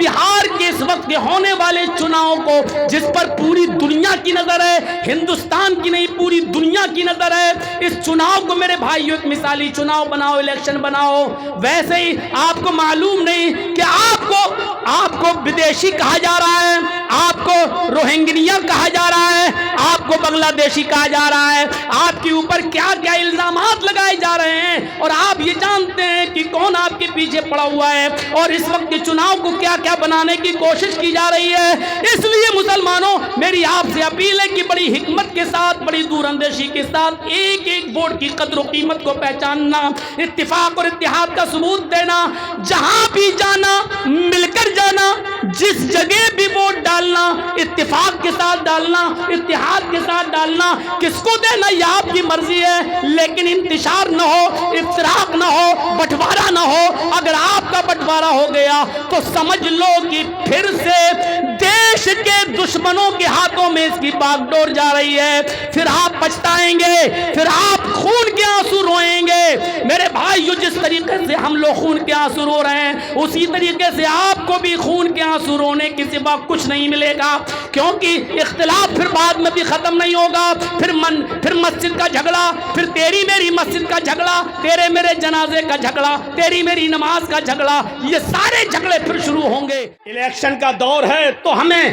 بہار کے اس وقت کے ہونے والے چناؤ کو جس پر پوری دنیا کی نظر ہے، ہندوستان کی نہیں پوری دنیا کی نظر ہے، اس چناؤ کو میرے بھائیو ایک مثالی چناؤ بناؤ، الیکشن بناؤ۔ ویسے ہی آپ کو معلوم نہیں کہ آپ کو بدیشی کہا جا رہا ہے، آپ کو روہنگیا کہا جا رہا ہے، آپ کو بنگلہ دیشی کہا جا رہا ہے، آپ کے اوپر کیا کیا الزامات لگائے جا رہے ہیں، اور آپ یہ جانتے ہیں کہ کون آپ کے پیچھے پڑا ہوا ہے، اور اس وقت کے چناؤ کو کیا کیا بنانے کی کوشش کی جا رہی ہے۔ اس لیے مسلمانوں میری آپ سے اپیل ہے کہ بڑی حکمت کے ساتھ، بڑی دور اندیشی کے ساتھ ایک ایک ووٹ کی قدر و قیمت کو پہچاننا، اتفاق اور اتحاد کا ثبوت دینا، جہاں بھی جانا مل کر جانا، جس جگہ بھی ووٹ ڈالنا اتفاق کے ساتھ ڈالنا، اتحاد کے ساتھ ڈالنا۔ کس کو دینا یہ آپ کی مرضی ہے، لیکن انتشار نہ ہو، افتراق نہ ہو، بٹوارا نہ ہو۔ اگر آپ کا بٹوارا ہو گیا تو سمجھ لو کہ پھر سے دیش کے دشمنوں کے ہاتھوں میں اس کی باغ ڈور جا رہی ہے، پھر آپ پچھتائیں گے، پھر آپ خون کے آنسو روئیں گے۔ میرے بھائیو جس طریقے سے ہم لوگ خون کے آنسو رو رہے ہیں، اسی طریقے سے آپ کو بھی خون کے آنسو رونے کے سوا کچھ نہیں ملے گا، کیونکہ اختلاف پھر بعد میں بھی ختم نہیں ہوگا۔ پھر مسجد کا جھگڑا، پھر تیری میری مسجد کا جھگڑا، تیرے میرے جنازے کا جھگڑا، تیری میری نماز کا جھگڑا، یہ سارے جھگڑے پھر شروع ہوں گے۔ الیکشن کا دور ہے تو ہمیں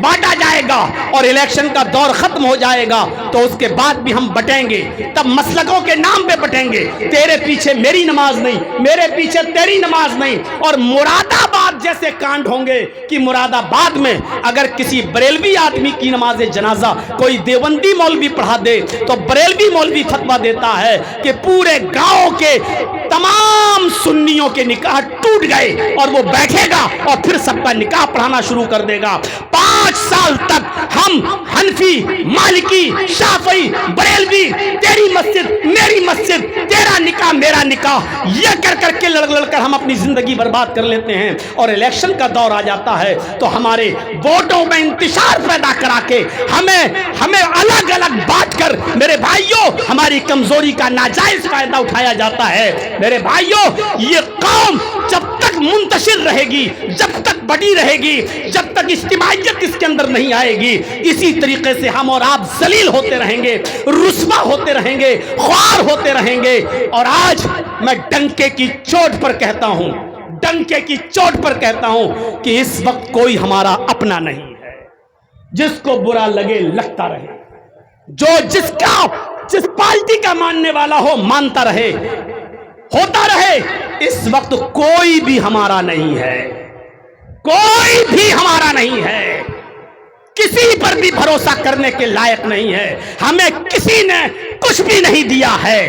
بانٹا جائے گا، اور الیکشن کا دور ختم ہو جائے گا تو اس کے بعد بھی ہم بٹیں گے، تب مسلکوں کے نام پہ بٹیں گے۔ تیرے پیچھے میری نماز نہیں، میرے پیچھے تیری نماز نہیں۔ اور مراد آباد جیسے کانڈ ہوں گے کہ مراد آباد میں اگر کسی بریلوی آدمی کی نماز جنازہ کوئی دیوبندی مولوی پڑھا دے تو بریلوی مولوی فتویٰ دیتا ہے کہ پورے گاؤں کے تمام سنیوں کے نکاح ٹوٹ گئے، اور وہ بیٹھے گا اور پھر سب کا نکاح پڑھانا شروع کر دے گا۔ 5 سال تک ہم حنفی، مالکی، شافعی، بریلوی، تیری مسجد میری مسجد، تیرا نکاح میرا نکاح، یہ کر کر کے لڑ کر ہم اپنی زندگی برباد کر لیتے ہیں، اور الیکشن کا دور آ جاتا ہے تو ہمارے ووٹوں میں انتشار پیدا کرا کے ہمیں الگ الگ بانٹ کر میرے بھائیوں ہماری کمزوری کا ناجائز فائدہ اٹھایا جاتا ہے۔ میرے بھائیوں یہ قوم جب تک منتشر رہے گی، جب تک بڑی رہے گی، جب تک اجتماعیت اس کے اندر نہیں آئے گی، اسی طریقے سے ہم اور آپ ذلیل ہوتے رہیں گے، رسوا ہوتے رہیں گے، خوار ہوتے رہیں گے۔ اور آج میں ڈنکے کی چوٹ پر کہتا ہوں، ڈنکے کی چوٹ پر کہتا ہوں کہ اس وقت کوئی ہمارا اپنا نہیں ہے۔ جس کو برا لگے لگتا رہے، جو جس پارٹی کا ماننے والا ہو مانتا رہے، ہوتا رہے۔ اس وقت کوئی بھی ہمارا نہیں ہے، کوئی بھی ہمارا نہیں ہے، کسی پر بھی بھروسہ کرنے کے لائق نہیں ہے۔ ہمیں کسی نے کچھ بھی نہیں دیا ہے،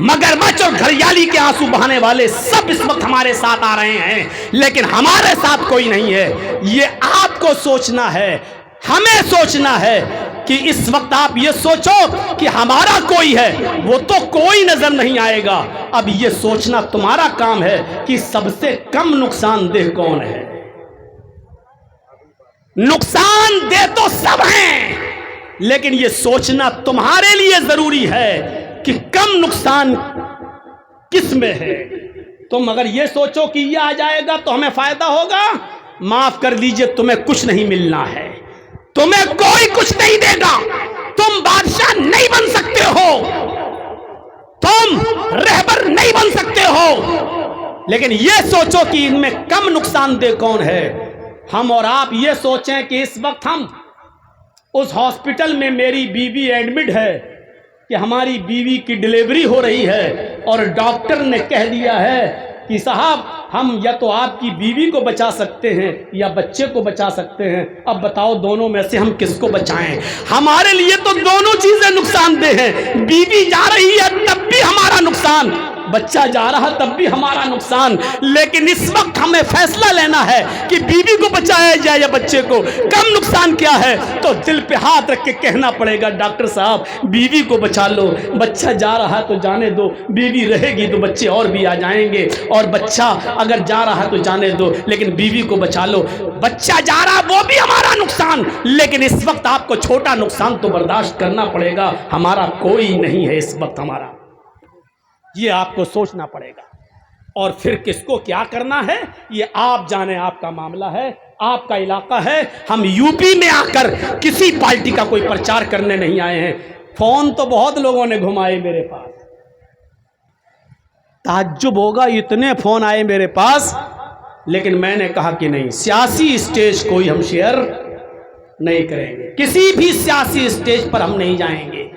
مگرمچھ اور گھریالی کے آنسو بہانے والے سب اس وقت ہمارے ساتھ آ رہے ہیں، لیکن ہمارے ساتھ کوئی نہیں ہے۔ یہ آپ کو سوچنا ہے، ہمیں سوچنا ہے کہ اس وقت آپ یہ سوچو کہ ہمارا کوئی ہے، وہ تو کوئی نظر نہیں آئے گا۔ اب یہ سوچنا تمہارا کام ہے کہ سب سے کم نقصان دہ کون ہے۔ نقصان دہ تو سب ہیں، لیکن یہ سوچنا تمہارے لیے ضروری ہے کہ کم نقصان کس میں ہے۔ تم اگر یہ سوچو کہ یہ آ جائے گا تو ہمیں فائدہ ہوگا، معاف کر دیجئے تمہیں کچھ نہیں ملنا ہے، تمہیں کوئی کچھ نہیں دے گا، تم بادشاہ نہیں بن سکتے ہو، تم رہبر نہیں بن سکتے ہو، لیکن یہ سوچو کہ ان میں کم نقصان دہ کون ہے۔ ہم اور آپ یہ سوچیں کہ اس وقت ہم اس ہاسپٹل میں میری بیوی ایڈمٹ ہے کہ ہماری بیوی کی ڈیلیوری ہو رہی ہے، اور ڈاکٹر نے کہہ دیا ہے کہ صاحب ہم یا تو آپ کی بیوی کو بچا سکتے ہیں یا بچے کو بچا سکتے ہیں، اب بتاؤ دونوں میں سے ہم کس کو بچائیں۔ ہمارے لیے تو دونوں چیزیں نقصان دہ ہیں، بیوی جا رہی ہے تب بھی ہمارا نقصان، بچہ جا رہا تب بھی ہمارا نقصان۔ لیکن اس وقت ہمیں فیصلہ لینا ہے کہ بیوی کو بچایا جائے یا بچے کو، کم نقصان کیا ہے۔ تو دل پہ ہاتھ رکھ کے کہنا پڑے گا ڈاکٹر صاحب بیوی کو بچا لو، بچہ جا رہا تو جانے دو، بیوی رہے گی تو بچے اور بھی آ جائیں گے، اور بچہ اگر جا رہا تو جانے دو لیکن بیوی کو بچا لو۔ بچہ جا رہا وہ بھی ہمارا نقصان، لیکن اس وقت آپ کو چھوٹا نقصان تو برداشت کرنا پڑے گا، ہمارا کوئی نہیں ہے اس وقت ہمارا، یہ آپ کو سوچنا پڑے گا۔ اور پھر کس کو کیا کرنا ہے یہ آپ جانیں، آپ کا معاملہ ہے، آپ کا علاقہ ہے. ہم یو پی میں آ کر کسی پارٹی کا کوئی پرچار کرنے نہیں آئے ہیں. فون تو بہت لوگوں نے گھمائے میرے پاس، تعجب ہوگا اتنے فون آئے میرے پاس، لیکن میں نے کہا کہ نہیں، سیاسی اسٹیج کوئی ہم شیئر نہیں کریں گے، کسی بھی سیاسی اسٹیج پر ہم نہیں جائیں گے.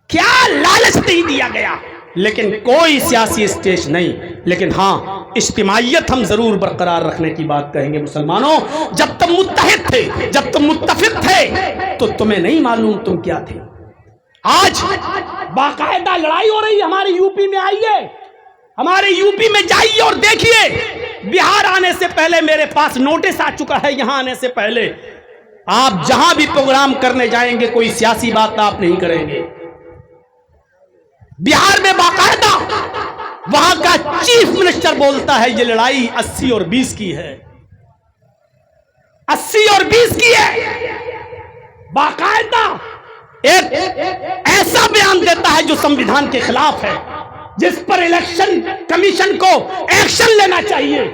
کیا لالچ نہیں دیا گیا، لیکن کوئی سیاسی اسٹیج نہیں. لیکن ہاں اجتماعیت ہم ضرور برقرار رکھنے کی بات کہیں گے. مسلمانوں، جب تم متحد تھے، جب تم متفق تھے، تو تمہیں نہیں معلوم تم کیا تھے. آج باقاعدہ لڑائی ہو رہی ہے ہمارے یو پی میں. آئیے ہمارے یو پی میں جائیے اور دیکھیے. بہار آنے سے پہلے میرے پاس نوٹس آ چکا ہے، یہاں آنے سے پہلے آپ جہاں بھی پروگرام کرنے جائیں گے کوئی سیاسی بات آپ نہیں کریں گے. بہار میں باقاعدہ وہاں کا چیف منسٹر بولتا ہے یہ لڑائی 80 اور 20 کی ہے، 80 اور 20 کی ہے. باقاعدہ ایک ایسا بیان دیتا ہے جو سمویدھان کے خلاف ہے، جس پر الیکشن کمیشن کو ایکشن لینا چاہیے.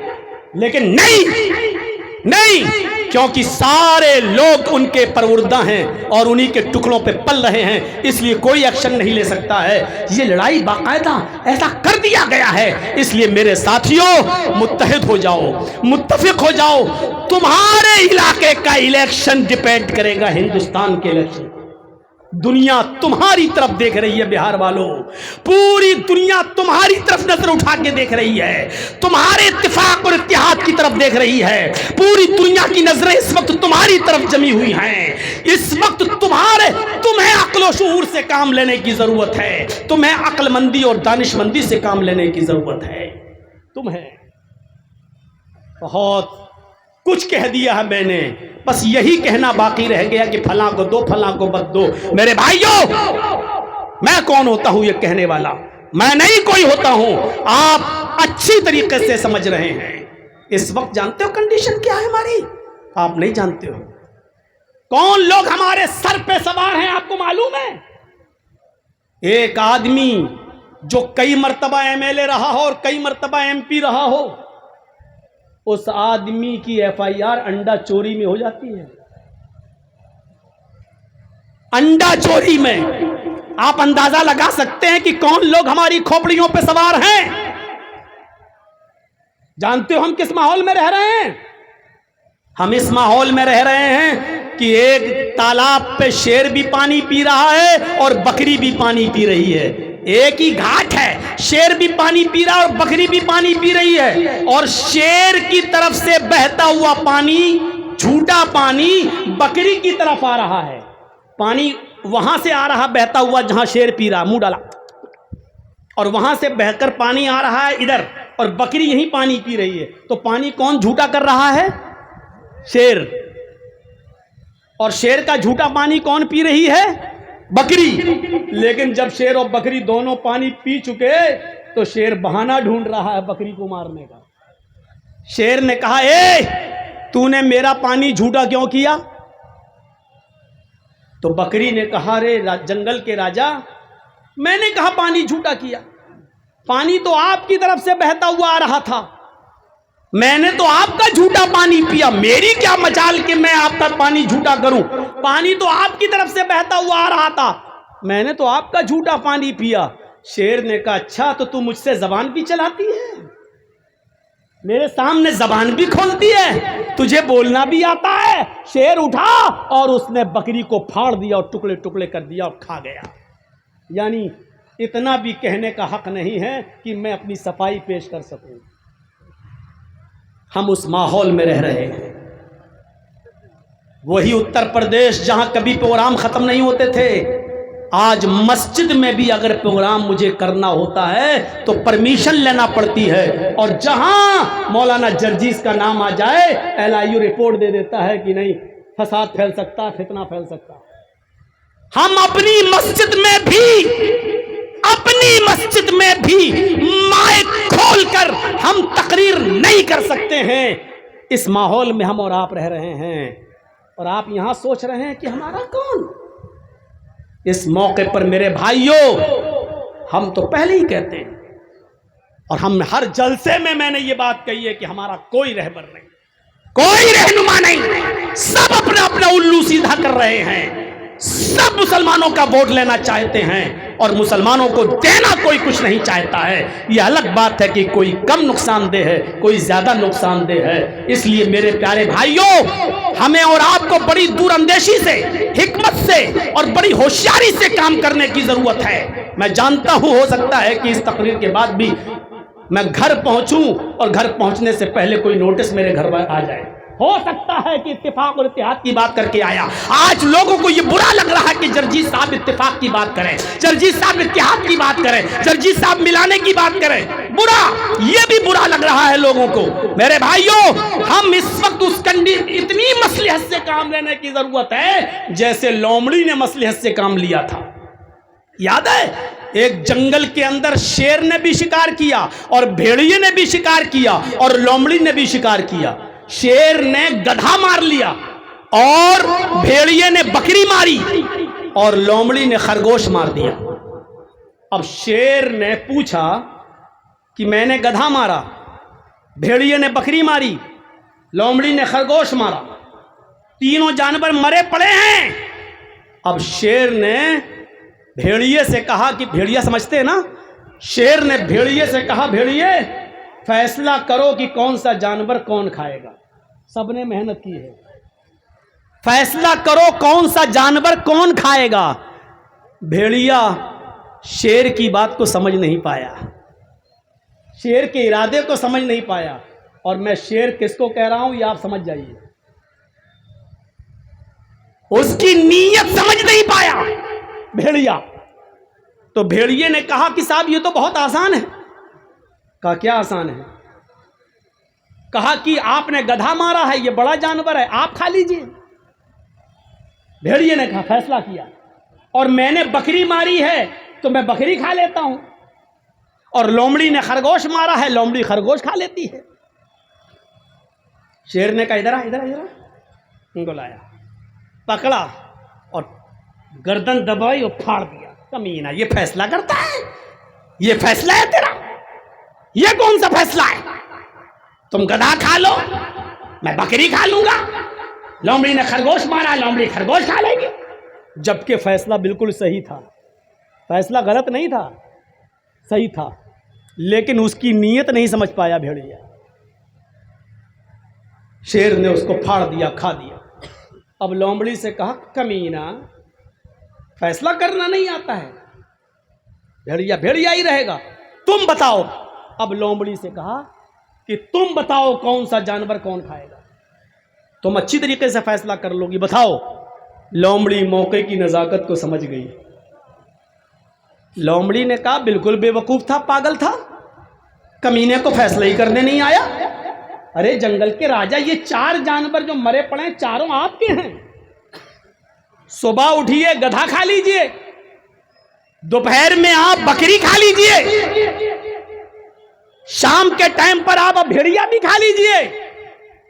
لیکن نہیں، کیونکہ سارے لوگ ان کے پروردہ ہیں اور انہی کے ٹکڑوں پہ پل رہے ہیں، اس لیے کوئی ایکشن نہیں لے سکتا ہے. یہ لڑائی باقاعدہ ایسا کر دیا گیا ہے. اس لیے میرے ساتھیوں، متحد ہو جاؤ، متفق ہو جاؤ. تمہارے علاقے کا الیکشن ڈیپینڈ کرے گا ہندوستان کے الیکشن. دنیا تمہاری طرف دیکھ رہی ہے بہار والوں، پوری دنیا تمہاری طرف نظر اٹھا کے دیکھ رہی ہے، تمہارے اتفاق اور اتحاد کی طرف دیکھ رہی ہے. پوری دنیا کی نظریں اس وقت تمہاری طرف جمی ہوئی ہیں. اس وقت تمہیں عقل و شعور سے کام لینے کی ضرورت ہے، تمہیں عقل مندی اور دانش مندی سے کام لینے کی ضرورت ہے. تمہیں بہت کچھ کہہ دیا ہے میں نے، بس یہی کہنا باقی رہ گیا کہ فلاں کو دو، فلاں کو مت دو. میرے بھائیوں، میں کون ہوتا ہوں یہ کہنے والا؟ میں نہیں کوئی ہوتا ہوں. آپ اچھی طریقے سے سمجھ رہے ہیں. اس وقت جانتے ہو کنڈیشن کیا ہے ہماری؟ آپ نہیں جانتے ہو. کون لوگ ہمارے سر پہ سوار ہیں آپ کو معلوم ہے؟ ایک آدمی جو کئی مرتبہ ایم ایل اے رہا ہو اور کئی مرتبہ ایم پی رہا ہو، اس آدمی کی ایف آئی آر انڈا چوری میں ہو جاتی ہے. انڈا چوری میں. آپ اندازہ لگا سکتے ہیں کہ کون لوگ ہماری کھوپڑیوں پہ سوار ہیں. جانتے ہو ہم کس ماحول میں رہ رہے ہیں؟ ہم اس ماحول میں رہ رہے ہیں کہ ایک تالاب پہ شیر بھی پانی پی رہا ہے اور بکری بھی پانی پی رہی ہے. ایک ہی گھاٹ ہے، شیر بھی پانی پی رہا ہے اور بکری بھی پانی پی رہی ہے. اور شیر کی طرف سے بہتا ہوا پانی، جھوٹا پانی، بکری کی طرف آ رہا ہے. پانی وہاں سے آ رہا بہتا ہوا جہاں شیر پی رہا، منہ ڈالا، اور وہاں سے بہ کر پانی آ رہا ہے ادھر، اور بکری یہیں پانی پی رہی ہے. تو پانی کون جھوٹا کر رہا ہے؟ شیر. اور شیر کا جھوٹا پانی کون پی رہی ہے؟ بکری. لیکن جب شیر اور بکری دونوں پانی پی چکے تو شیر بہانہ ڈھونڈ رہا ہے بکری کو مارنے کا. شیر نے کہا، تو نے میرا پانی جھوٹا کیوں کیا؟ تو بکری نے کہا، رے جنگل کے راجا، میں نے کہا پانی جھوٹا کیا؟ پانی تو آپ کی طرف سے بہتا ہوا آ رہا تھا، میں نے تو آپ کا جھوٹا پانی پیا. میری کیا مجال کہ میں آپ کا پانی جھوٹا کروں؟ پانی تو آپ کی طرف سے بہتا ہوا آ رہا تھا، میں نے تو آپ کا جھوٹا پانی پیا. شیر نے کہا، اچھا تو مجھ سے زبان بھی چلاتی ہے، میرے سامنے زبان بھی کھولتی ہے، تجھے بولنا بھی آتا ہے؟ شیر اٹھا اور اس نے بکری کو پھاڑ دیا اور ٹکڑے ٹکڑے کر دیا اور کھا گیا. یعنی اتنا بھی کہنے کا حق نہیں ہے کہ میں اپنی صفائی پیش کر سکوں. ہم اس ماحول میں رہ رہے ہیں. وہی اتر پردیش جہاں کبھی پروگرام ختم نہیں ہوتے تھے، آج مسجد میں بھی اگر پروگرام مجھے کرنا ہوتا ہے تو پرمیشن لینا پڑتی ہے. اور جہاں مولانا جرجیز کا نام آ جائے، LIU رپورٹ دے دیتا ہے کہ نہیں، فساد پھیل سکتا، فتنہ پھیل سکتا. ہم اپنی مسجد میں بھی مائک کھول کر ہم تقریر نہیں کر سکتے ہیں. اس ماحول میں ہم اور آپ رہ رہے ہیں، اور آپ یہاں سوچ رہے ہیں کہ ہمارا کون؟ اس موقع پر میرے بھائیوں، ہم تو پہلے ہی کہتے ہیں اور ہم ہر جلسے میں نے یہ بات کہی ہے کہ ہمارا کوئی رہبر نہیں، کوئی رہنما نہیں، سب اپنا اپنا الو سیدھا کر رہے ہیں، سب مسلمانوں کا ووٹ لینا چاہتے ہیں اور مسلمانوں کو دینا کوئی کچھ نہیں چاہتا ہے۔ یہ الگ بات ہے کہ کوئی کم نقصان دہ ہے، کوئی زیادہ نقصان دہ ہے۔ اس لیے میرے پیارے بھائیوں، ہمیں اور آپ کو بڑی دور اندیشی سے، حکمت سے اور بڑی ہوشیاری سے کام کرنے کی ضرورت ہے۔ میں جانتا ہوں ہو سکتا ہے کہ اس تقریر کے بعد بھی میں گھر پہنچوں اور گھر پہنچنے سے پہلے کوئی نوٹس میرے گھر پر آ جائے، ہو سکتا ہے کہ اتفاق اور اتحاد کی بات کر کے آیا۔ آج لوگوں کو یہ برا لگ رہا ہے کہ جرجیت صاحب اتفاق کی بات کریں، جرجیت صاحب اتحاد کی بات کریں، جرجیت صاحب ملانے کی بات کریں، برا، یہ بھی برا لگ رہا ہے لوگوں کو۔ میرے بھائیوں، ہم اس وقت اتنی مصلحت سے کام لینے کی ضرورت ہے جیسے لومڑی نے مصلحت سے کام لیا تھا۔ یاد ہے ایک جنگل کے اندر شیر نے بھی شکار کیا اور بھیڑیے نے بھی شکار کیا اور لومڑی نے بھی شکار کیا۔ شیر نے گدھا مار لیا اور بھیڑیے نے بکری ماری اور لومڑی نے خرگوش مار دیا۔ اب شیر نے پوچھا کہ میں نے گدھا مارا، بھیڑیے نے بکری ماری، لومڑی نے خرگوش مارا، تینوں جانور مرے پڑے ہیں۔ اب شیر نے بھیڑیے سے کہا کہ بھیڑیا سمجھتے ہیں نا، شیر نے بھیڑیے سے کہا بھیڑیے فیصلہ کرو کہ کون سا جانور کون کھائے گا، سب نے محنت کی ہے، فیصلہ کرو کون سا جانور کون کھائے گا۔ بھیڑیا شیر کی بات کو سمجھ نہیں پایا، شیر کے ارادے کو سمجھ نہیں پایا، اور میں شیر کس کو کہہ رہا ہوں یہ آپ سمجھ جائیے، اس کی نیت سمجھ نہیں پایا بھیڑیا۔ تو بھیڑیے نے کہا کہ صاحب یہ تو بہت آسان ہے۔ کہا کیا آسان ہے؟ کہا کہ آپ نے گدھا مارا ہے، یہ بڑا جانور ہے، آپ کھا لیجئے۔ بھیڑیے نے کہا فیصلہ کیا، اور میں نے بکری ماری ہے تو میں بکری کھا لیتا ہوں، اور لومڑی نے خرگوش مارا ہے، لومڑی خرگوش کھا لیتی ہے۔ شیر نے کہا ادھر ادھر ادھر، ان کو لایا، پکڑا اور گردن دبائی اور پھاڑ دیا۔ کمینہ یہ فیصلہ کرتا ہے؟ یہ فیصلہ ہے تیرا؟ یہ کون سا فیصلہ ہے؟ تم گدھا کھا لو، میں بکری کھا لوں گا، لومڑی نے خرگوش مارا، لومڑی خرگوش کھا لیں گے۔ جبکہ فیصلہ بالکل صحیح تھا، فیصلہ غلط نہیں تھا، صحیح تھا، لیکن اس کی نیت نہیں سمجھ پایا بھیڑیا۔ شیر نے اس کو پھاڑ دیا، کھا دیا۔ اب لومڑی سے کہا کمینہ فیصلہ کرنا نہیں آتا ہے، بھیڑیا بھیڑیا ہی رہے گا، تم بتاؤ۔ اب لومڑی سے کہا کہ تم بتاؤ کون سا جانور کون کھائے گا، تم اچھی طریقے سے فیصلہ کر لو گی، بتاؤ۔ لومڑی موقع کی نزاکت کو سمجھ گئی۔ لومڑی نے کہا بالکل بے وقوف تھا، پاگل تھا، کمینے کو فیصلہ ہی کرنے نہیں آیا۔ ارے جنگل کے راجا، یہ 4 جانور جو مرے پڑے ہیں چاروں آپ کے ہیں۔ صبح اٹھیے گدھا کھا لیجئے، دوپہر میں آپ بکری کھا لیجئے، شام کے ٹائم پر آپ بھیڑیا بھی کھا لیجئے،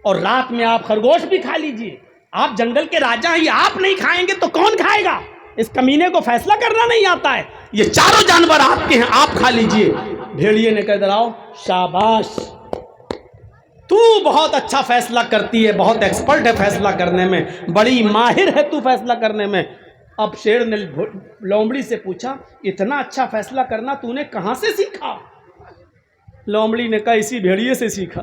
اور رات میں آپ خرگوش بھی کھا لیجئے۔ آپ جنگل کے راجا ہیں، یہ آپ نہیں کھائیں گے تو کون کھائے گا؟ اس کمینے کو فیصلہ کرنا نہیں آتا ہے، یہ چاروں جانور آپ کے ہیں، آپ کھا لیجئے۔ بھیڑیے نے کہا ادھر آؤ، شاباش، تو بہت اچھا فیصلہ کرتی ہے، بہت ایکسپرٹ ہے فیصلہ کرنے میں، بڑی ماہر ہے تو فیصلہ کرنے میں۔ اب شیر نے لومڑی سے پوچھا اتنا اچھا فیصلہ کرنا تو نے کہاں سے سیکھا؟ لومڑی نے کہا اسی بھیڑیے سے سیکھا۔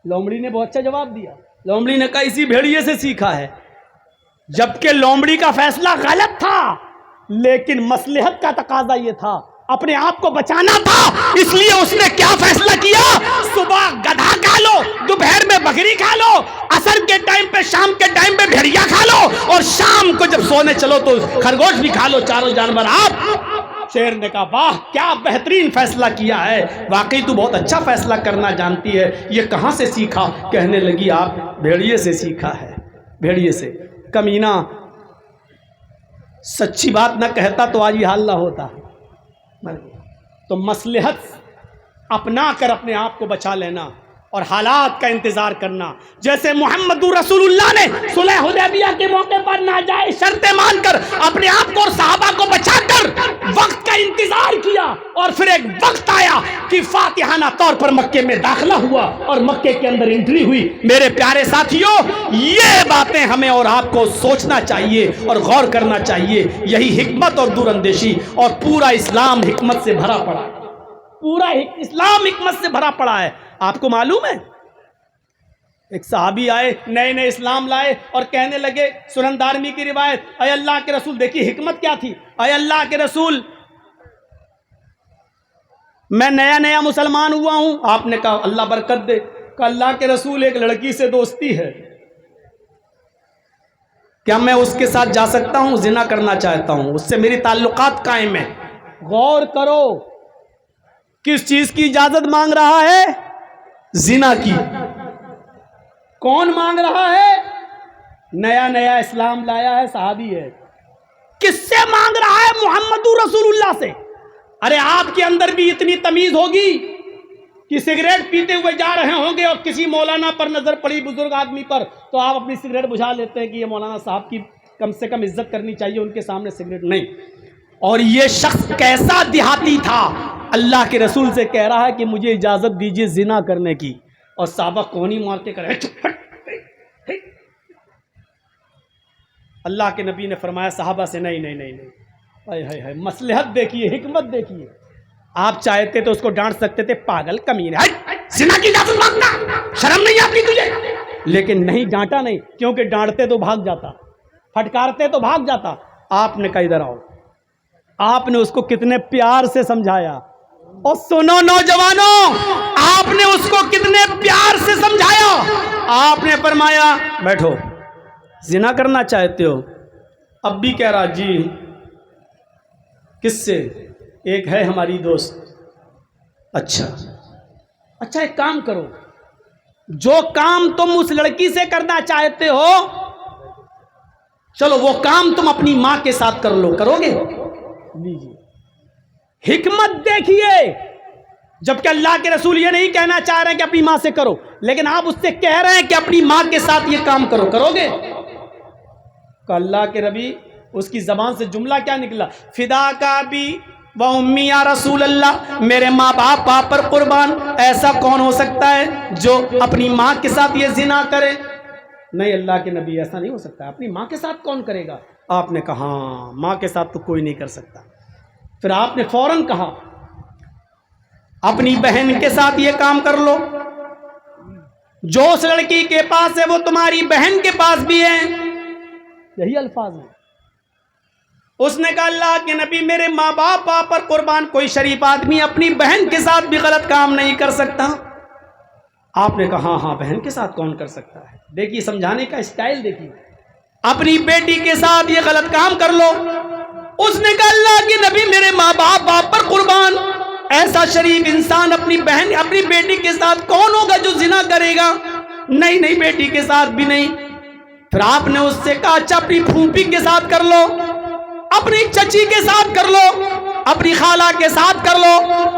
لومڑی نے بہت اچھا جواب دیا، لومڑی نے کہا اسی بھیڑیے سے سیکھا ہے۔ جبکہ لومڑی کا فیصلہ غلط تھا، لیکن مصلحت کا تقاضا یہ تھا، اپنے آپ کو بچانا تھا، اس لیے اس نے کیا فیصلہ کیا؟ صبح گدھا کھا لو، دوپہر میں بکری کھا لو، عصر کے ٹائم پہ، شام کے ٹائم پہ بھیڑیا کھا لو، اور شام کو جب سونے چلو تو خرگوش بھی کھا لو، چاروں جانور آپ۔ شیر نے کہا واہ کیا بہترین فیصلہ کیا ہے، واقعی تو بہت اچھا فیصلہ کرنا جانتی ہے، یہ کہاں سے سیکھا؟ کہنے لگی آپ بھیڑیے سے سیکھا ہے، بھیڑیے سے۔ کمینہ سچی بات نہ کہتا تو آج یہ حال نہ ہوتا۔ تو مصلحت اپنا کر اپنے آپ کو بچا لینا، اور حالات کا انتظار کرنا. جیسے محمد رسول اللہ نے صلح حدیبیہ کے موقع پر ناجائز شرطیں مان کر اپنے آپ کو اور صحابہ کو بچا کر وقت کا انتظار کیا، اور پھر ایک وقت آیا کہ فاتحانہ طور پر مکے میں داخلہ ہوا اور مکے کے اندر انٹری ہوئی. میرے پیارے ساتھیوں، یہ باتیں ہمیں اور آپ کو سوچنا چاہیے اور غور کرنا چاہیے. یہی حکمت اور دور اندیشی، اور پورا اسلام حکمت سے بھرا پڑا ہے. پورا اسلام حکمت سے بھرا پڑا ہے. آپ کو معلوم ہے ایک صحابی آئے، نئے نئے اسلام لائے اور کہنے لگے، سنن دارمی کی روایت، اے اللہ کے رسول، دیکھیے حکمت کیا تھی، اے اللہ کے رسول میں نیا مسلمان ہوا ہوں. آپ نے کہا اللہ برکت دے. کہا اللہ کے رسول ایک لڑکی سے دوستی ہے، کیا میں اس کے ساتھ جا سکتا ہوں؟ زنا کرنا چاہتا ہوں، اس سے میری تعلقات قائم ہیں. غور کرو کس چیز کی اجازت مانگ رہا ہے؟ زنا کی. کون مانگ رہا ہے؟ نیا اسلام لایا ہے صحابی ہے. کس سے مانگ رہا ہے؟ محمد رسول اللہ سے. ارے آپ کے اندر بھی اتنی تمیز ہوگی کہ سگریٹ پیتے ہوئے جا رہے ہوں گے اور کسی مولانا پر نظر پڑی، بزرگ آدمی پر، تو آپ اپنی سگریٹ بجھا لیتے ہیں کہ یہ مولانا صاحب کی کم سے کم عزت کرنی چاہیے، ان کے سامنے سگریٹ نہیں. اور یہ شخص کیسا دیہاتی تھا، اللہ کے رسول سے کہہ رہا ہے کہ مجھے اجازت دیجیے زنا کرنے کی، اور صحابہ کونی مار کے کرے. اللہ کے نبی نے فرمایا صحابہ سے نہیں. ہائے مصلحت دیکھیے، حکمت دیکھیے. آپ چاہتے تو اس کو ڈانٹ سکتے تھے، پاگل کمینے، زنا کی اجازت مانگتا، شرم نہیں آتی تجھے؟ لیکن نہیں، ڈانٹا نہیں، کیونکہ ڈانٹتے تو بھاگ جاتا، پھٹکارتے تو بھاگ جاتا. آپ نے کہا ادھر آؤ. آپ نے اس کو کتنے پیار سے سمجھایا. اور سنو نوجوانوں، آپ نے اس کو کتنے پیار سے سمجھایا. آپ نے فرمایا بیٹھو، زنا کرنا چاہتے ہو؟ اب بھی کہہ رہا جی. کس سے؟ ایک ہے ہماری دوست. اچھا ایک کام کرو، جو کام تم اس لڑکی سے کرنا چاہتے ہو، چلو وہ کام تم اپنی ماں کے ساتھ کر لو. کرو گے؟ لیجیے. حکمت دیکھیے. جبکہ اللہ کے رسول یہ نہیں کہنا چاہ رہے ہیں کہ اپنی ماں سے کرو، لیکن آپ اس سے کہہ رہے ہیں کہ اپنی ماں کے ساتھ یہ کام کرو. کرو گے؟ کہ اللہ کے نبی، اس کی زبان سے جملہ کیا نکلا؟ فدا کا بھی و امی یا رسول اللہ، میرے ماں باپ آپ پر قربان، ایسا کون ہو سکتا ہے جو اپنی ماں کے ساتھ یہ زنا کرے؟ نہیں اللہ کے نبی، ایسا نہیں ہو سکتا. اپنی ماں کے ساتھ کون کرے گا؟ آپ نے کہا ہاں، ماں کے ساتھ تو کوئی نہیں کر سکتا. پھر آپ نے فوراً کہا اپنی بہن کے ساتھ یہ کام کر لو، جو اس لڑکی کے پاس ہے وہ تمہاری بہن کے پاس بھی ہے. یہی الفاظ ہیں. اس نے کہا اللہ کے نبی، میرے ماں باپ آپ پر قربان، کوئی شریف آدمی اپنی بہن کے ساتھ بھی غلط کام نہیں کر سکتا. آپ نے کہا ہاں بہن کے ساتھ کون کر سکتا ہے؟ دیکھیے سمجھانے کا اسٹائل دیکھیے. اپنی بیٹی کے ساتھ یہ غلط کام کر لو. اس نے کہا اللہ کے نبی، میرے ماں باپ آپ پر قربان، ایسا شریف انسان اپنی بہن اپنی بیٹی کے ساتھ کون ہوگا جو زنا کرے گا؟ نہیں بیٹی کے ساتھ بھی نہیں. پھر آپ نے اس سے کہا اچھا اپنی پھوپھی کے ساتھ کر لو، اپنی چچی کے ساتھ کر لو، اپنی خالہ کے ساتھ کر لو.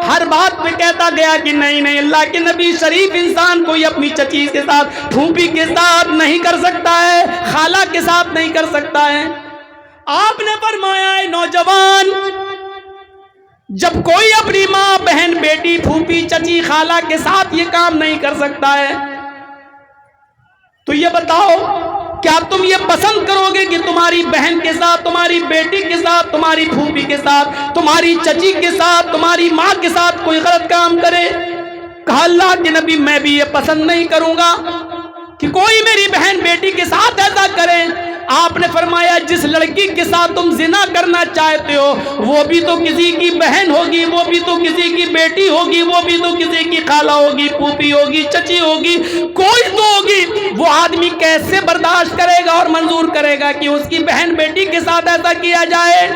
ہر بات پہ کہتا گیا کہ نہیں اللہ کے نبی، شریف انسان کوئی اپنی چچی کے ساتھ، پھوپھی کے ساتھ نہیں کر سکتا ہے، خالہ کے ساتھ نہیں کر سکتا ہے. آپ نے فرمایا ہے نوجوان، جب کوئی اپنی ماں، بہن، بیٹی، پھوپھی، چچی، خالہ کے ساتھ یہ کام نہیں کر سکتا ہے، تو یہ بتاؤ کیا تم یہ پسند کرو گے کہ تمہاری بہن کے ساتھ، تمہاری بیٹی کے ساتھ، تمہاری پھوپھی کے ساتھ، تمہاری چچی کے ساتھ، تمہاری ماں کے ساتھ کوئی غلط کام کرے؟ کہا اللہ کے نبی، میں بھی یہ پسند نہیں کروں گا کہ کوئی میری بہن بیٹی کے ساتھ ایسا کرے. آپ نے فرمایا جس لڑکی کے ساتھ تم زنا کرنا چاہتے ہو وہ بھی تو کسی کی بہن ہوگی، وہ بھی تو کسی کی بیٹی ہوگی، وہ بھی تو کسی کی خالہ ہوگی، پھوپھی ہوگی، چچی ہوگی، کوئی تو ہوگی. وہ آدمی کیسے برداشت کرے گا اور منظور کرے گا کہ اس کی بہن بیٹی کے ساتھ ایسا کیا جائے؟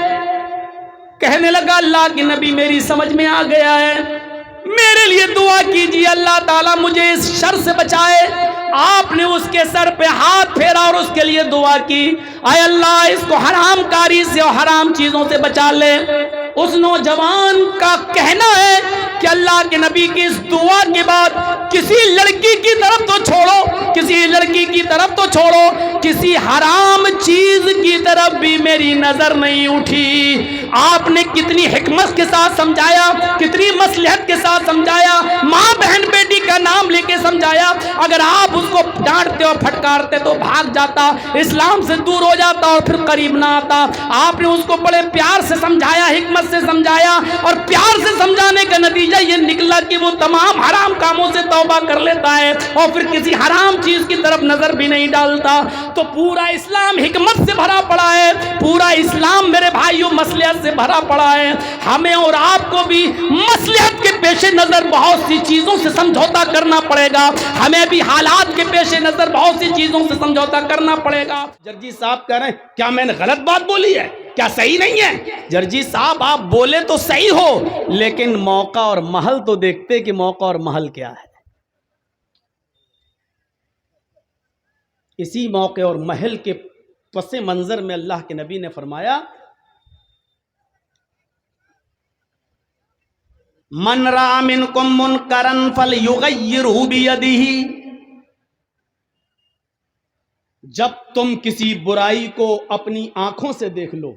کہنے لگا اللہ کے نبی، میری سمجھ میں آ گیا ہے، میرے لیے دعا کیجیے اللہ تعالیٰ مجھے اس شر سے بچائے. آپ نے اس کے سر پہ ہاتھ پھیرا اور اس کے لیے دعا کی، اے اللہ اس کو حرام کاری سے اور حرام چیزوں سے بچا لے. اس نوجوان کا کہنا ہے کہ اللہ کے نبی کی اس دعا کے بعد کسی لڑکی کی طرف تو چھوڑو، کسی لڑکی کی طرف تو چھوڑو، کسی حرام چیز کی طرف بھی میری نظر نہیں اٹھی۔ آپ نے کتنی حکمت کے ساتھ سمجھایا، کتنی مصلحت کے ساتھ سمجھایا، ماں بہن بیٹی کا نام لے کے سمجھایا۔ اگر آپ اس کو ڈانٹتے اور پھٹکارتے تو بھاگ جاتا، اسلام سے دور ہو جاتا اور پھر قریب نہ آتا۔ آپ نے اس کو بڑے پیار سے سمجھایا، حکمت سے سمجھایا، اور پیار سے سمجھانے کا نتیجہ یہ نکلا کہ وہ تمام حرام کاموں سے توبہ کر لیتا ہے اور پھر کسی حرام چیز کی طرف نظر بھی نہیں ڈالتا۔ تو پورا اسلام حکمت سے بھرا پڑا ہے، پورا اسلام میرے بھائیوں مصلحت سے بھرا پڑا ہے۔ ہمیں اور آپ کو بھی مصلحت کے پیش نظر بہت سی چیزوں سے سمجھوتا کرنا پڑے گا، ہمیں بھی حالات کے پیش نظر بہت سی چیزوں سے سمجھوتا کرنا پڑے گا۔ جرجی صاحب کہہ رہے ہیں کیا میں نے غلط بات بولی ہے، کیا صحیح نہیں ہے؟ جرجی صاحب آپ بولے تو صحیح ہو، لیکن موقع اور محل تو دیکھتے کہ موقع اور محل کیا ہے۔ اسی موقع اور محل کے پس منظر میں اللہ کے نبی نے فرمایا من رأى منکم منکرا فلیغیرہ بیدہ، جب تم کسی برائی کو اپنی آنکھوں سے دیکھ لو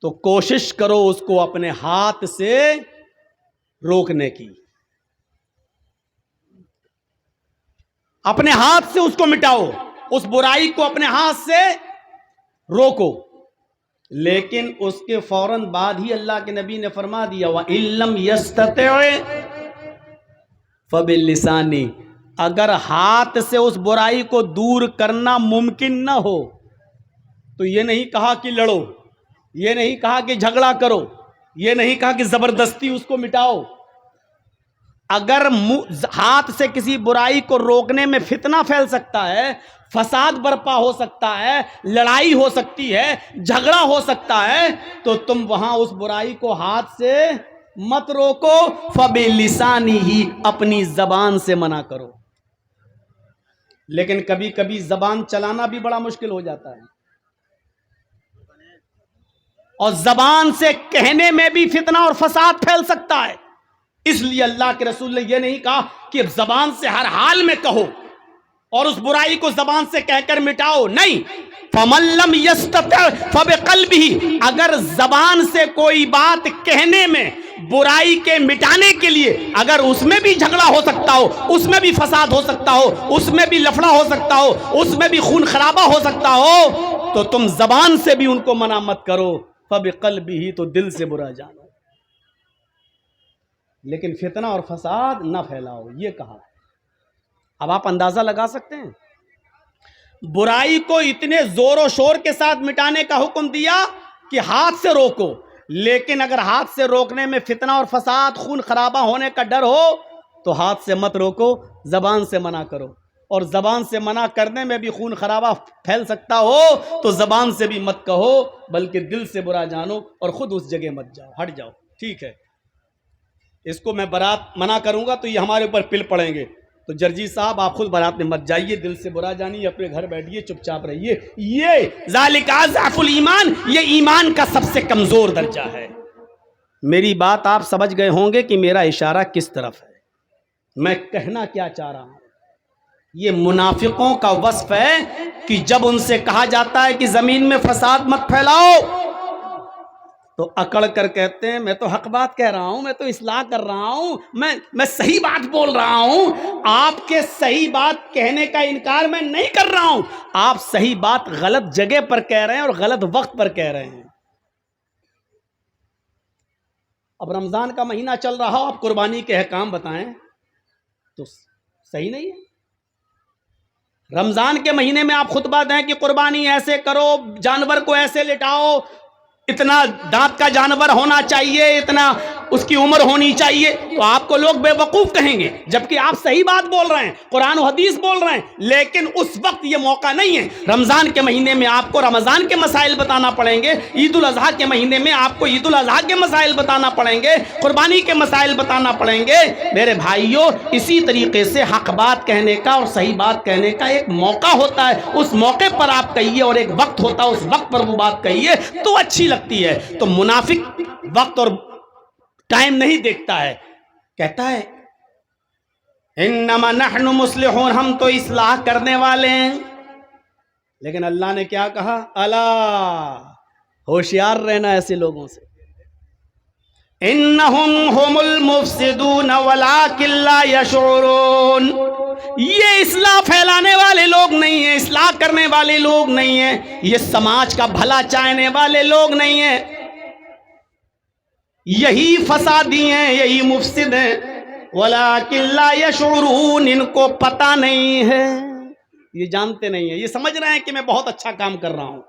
تو کوشش کرو اس کو اپنے ہاتھ سے روکنے کی، اپنے ہاتھ سے اس کو مٹاؤ، اس برائی کو اپنے ہاتھ سے روکو۔ لیکن اس کے فوراً بعد ہی اللہ کے نبی نے فرما دیا وَإِن لَّمْ يَسْتَطِعْ فَبِاللِّسَانِ، اگر ہاتھ سے اس برائی کو دور کرنا ممکن نہ ہو تو یہ نہیں کہا کہ لڑو، یہ نہیں کہا کہ جھگڑا کرو، یہ نہیں کہا کہ زبردستی اس کو مٹاؤ۔ اگر ہاتھ سے کسی برائی کو روکنے میں فتنہ پھیل سکتا ہے، فساد برپا ہو سکتا ہے، لڑائی ہو سکتی ہے، جھگڑا ہو سکتا ہے، تو تم وہاں اس برائی کو ہاتھ سے مت روکو، فَبِلِسَانِهِ، اپنی زبان سے منع کرو۔ لیکن کبھی کبھی زبان چلانا بھی بڑا مشکل ہو جاتا ہے، اور زبان سے کہنے میں بھی فتنہ اور فساد پھیل سکتا ہے۔ اس لیے اللہ کے رسول نے یہ نہیں کہا کہ زبان سے ہر حال میں کہو اور اس برائی کو زبان سے کہہ کر مٹاؤ، نہیں، فَمَن لَّمْ يَسْتَطِعْ فَبِقَلْبِهِ، اگر زبان سے کوئی بات کہنے میں برائی کے مٹانے کے لیے اگر اس میں بھی جھگڑا ہو سکتا ہو، اس میں بھی فساد ہو سکتا ہو، اس میں بھی لفڑا ہو سکتا ہو، اس میں بھی خون خرابہ ہو سکتا ہو، تو تم زبان سے بھی ان کو منع مت کرو، فَبِقَلْبِهِ، تو دل سے برا جانو، لیکن فتنہ اور فساد نہ پھیلاؤ، یہ کہا ہے۔ اب آپ اندازہ لگا سکتے ہیں، برائی کو اتنے زور و شور کے ساتھ مٹانے کا حکم دیا کہ ہاتھ سے روکو، لیکن اگر ہاتھ سے روکنے میں فتنہ اور فساد، خون خرابہ ہونے کا ڈر ہو تو ہاتھ سے مت روکو، زبان سے منع کرو، اور زبان سے منع کرنے میں بھی خون خرابہ پھیل سکتا ہو تو زبان سے بھی مت کہو، بلکہ دل سے برا جانو اور خود اس جگہ مت جاؤ، ہٹ جاؤ، ٹھیک ہے۔ اس کو میں برات منع کروں گا تو یہ ہمارے اوپر پل پڑیں گے، تو جرجی صاحب آپ خود برات میں مت جائیے، دل سے برا جانیے، اپنے گھر بیٹھیے، چپ چاپ رہیے، یہ ذالک اضعف الایمان، یہ ایمان کا سب سے کمزور درجہ ہے۔ میری بات آپ سمجھ گئے ہوں گے کہ میرا اشارہ کس طرف ہے، میں کہنا کیا چاہ رہا ہوں۔ یہ منافقوں کا وصف ہے کہ جب ان سے کہا جاتا ہے کہ زمین میں فساد مت پھیلاؤ تو اکڑ کر کہتے ہیں میں تو حق بات کہہ رہا ہوں، میں تو اصلاح کر رہا ہوں، میں صحیح بات بول رہا ہوں، آپ کے صحیح بات کہنے کا انکار میں نہیں کر رہا ہوں، آپ صحیح بات غلط جگہ پر کہہ رہے ہیں اور غلط وقت پر کہہ رہے ہیں۔ اب رمضان کا مہینہ چل رہا ہو، آپ قربانی کے احکام بتائیں تو صحیح نہیں ہے۔ رمضان کے مہینے میں آپ خطبہ دیں کہ قربانی ایسے کرو، جانور کو ایسے لٹاؤ، اتنا دانت کا جانور ہونا چاہیے، اتنا اس کی عمر ہونی چاہیے، تو آپ کو لوگ بے وقوف کہیں گے، جبکہ آپ صحیح بات بول رہے ہیں، قرآن و حدیث بول رہے ہیں، لیکن اس وقت یہ موقع نہیں ہے۔ رمضان کے مہینے میں آپ کو رمضان کے مسائل بتانا پڑیں گے، عید الاضحیٰ کے مہینے میں آپ کو عید الاضحیٰ کے مسائل بتانا پڑیں گے، قربانی کے مسائل بتانا پڑیں گے۔ میرے بھائیوں، اسی طریقے سے حق بات کہنے کا اور صحیح بات کہنے کا ایک موقع ہوتا ہے، اس موقع پر آپ کہیے، اور ایک وقت ہوتا ہے، اس وقت پر وہ بات کہیے تو اچھی لگتی ہے۔ تو منافق وقت اور ٹائم نہیں دیکھتا ہے، کہتا ہے انما نحن مصلحون، ہم تو اصلاح کرنے والے ہیں. لیکن اللہ نے کیا کہا؟ الا، ہوشیار رہنا ایسے لوگوں سے. انہم هم المفسدون ولکن لا یشعرون، یہ اصلاح پھیلانے والے لوگ نہیں ہیں، اصلاح کرنے والے لوگ نہیں ہیں، یہ سماج کا بھلا چاہنے والے لوگ نہیں ہیں، یہی فسادی ہیں، یہی مفسد ہیں. وَلَٰكِن لَا يَشْعُرُونَ، ان کو پتہ نہیں ہے، یہ جانتے نہیں ہیں. یہ سمجھ رہے ہیں کہ میں بہت اچھا کام کر رہا ہوں،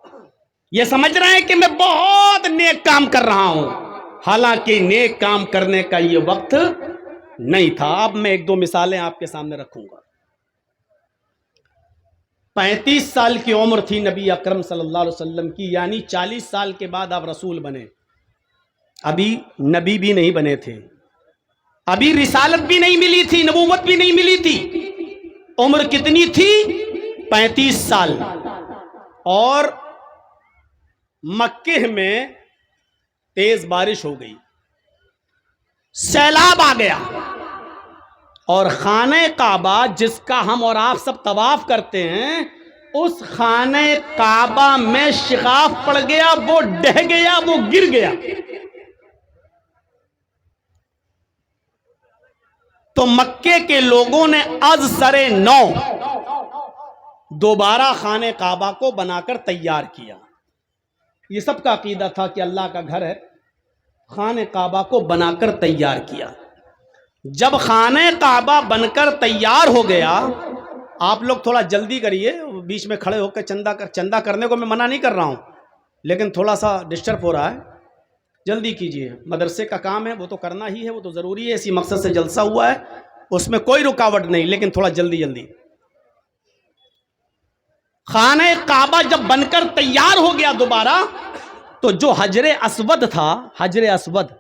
یہ سمجھ رہے ہیں کہ میں بہت نیک کام کر رہا ہوں، حالانکہ نیک کام کرنے کا یہ وقت نہیں تھا. اب میں ایک دو مثالیں آپ کے سامنے رکھوں گا. 35 سال کی عمر تھی نبی اکرم صلی اللہ علیہ وسلم کی، یعنی 40 سال کے بعد آپ رسول بنے. ابھی نبی بھی نہیں بنے تھے، ابھی رسالت بھی نہیں ملی تھی، نبوت بھی نہیں ملی تھی. عمر کتنی تھی؟ 35 سال. اور مکہ میں تیز بارش ہو گئی، سیلاب آ گیا، اور خانہ کعبہ جس کا ہم اور آپ سب طواف کرتے ہیں، اس خانہ کعبہ میں شگاف پڑ گیا، وہ ڈہ گیا، وہ گر گیا. تو مکے کے لوگوں نے از سر نو دوبارہ خانہ کعبہ کو بنا کر تیار کیا. یہ سب کا عقیدہ تھا کہ اللہ کا گھر ہے، خانہ کعبہ کو بنا کر تیار کیا. جب خانہ کعبہ بن کر تیار ہو گیا، آپ لوگ تھوڑا جلدی کریے، بیچ میں کھڑے ہو کے چندہ کرنے کو میں منع نہیں کر رہا ہوں، لیکن تھوڑا سا ڈسٹرب ہو رہا ہے، جلدی کیجیے. مدرسے کا کام ہے، وہ تو کرنا ہی ہے، وہ تو ضروری ہے، اسی مقصد سے جلسہ ہوا ہے، اس میں کوئی رکاوٹ نہیں، لیکن تھوڑا جلدی جلدی. خانہ کعبہ جب بن کر تیار ہو گیا دوبارہ، تو جو حجر اسود تھا، حجر اسود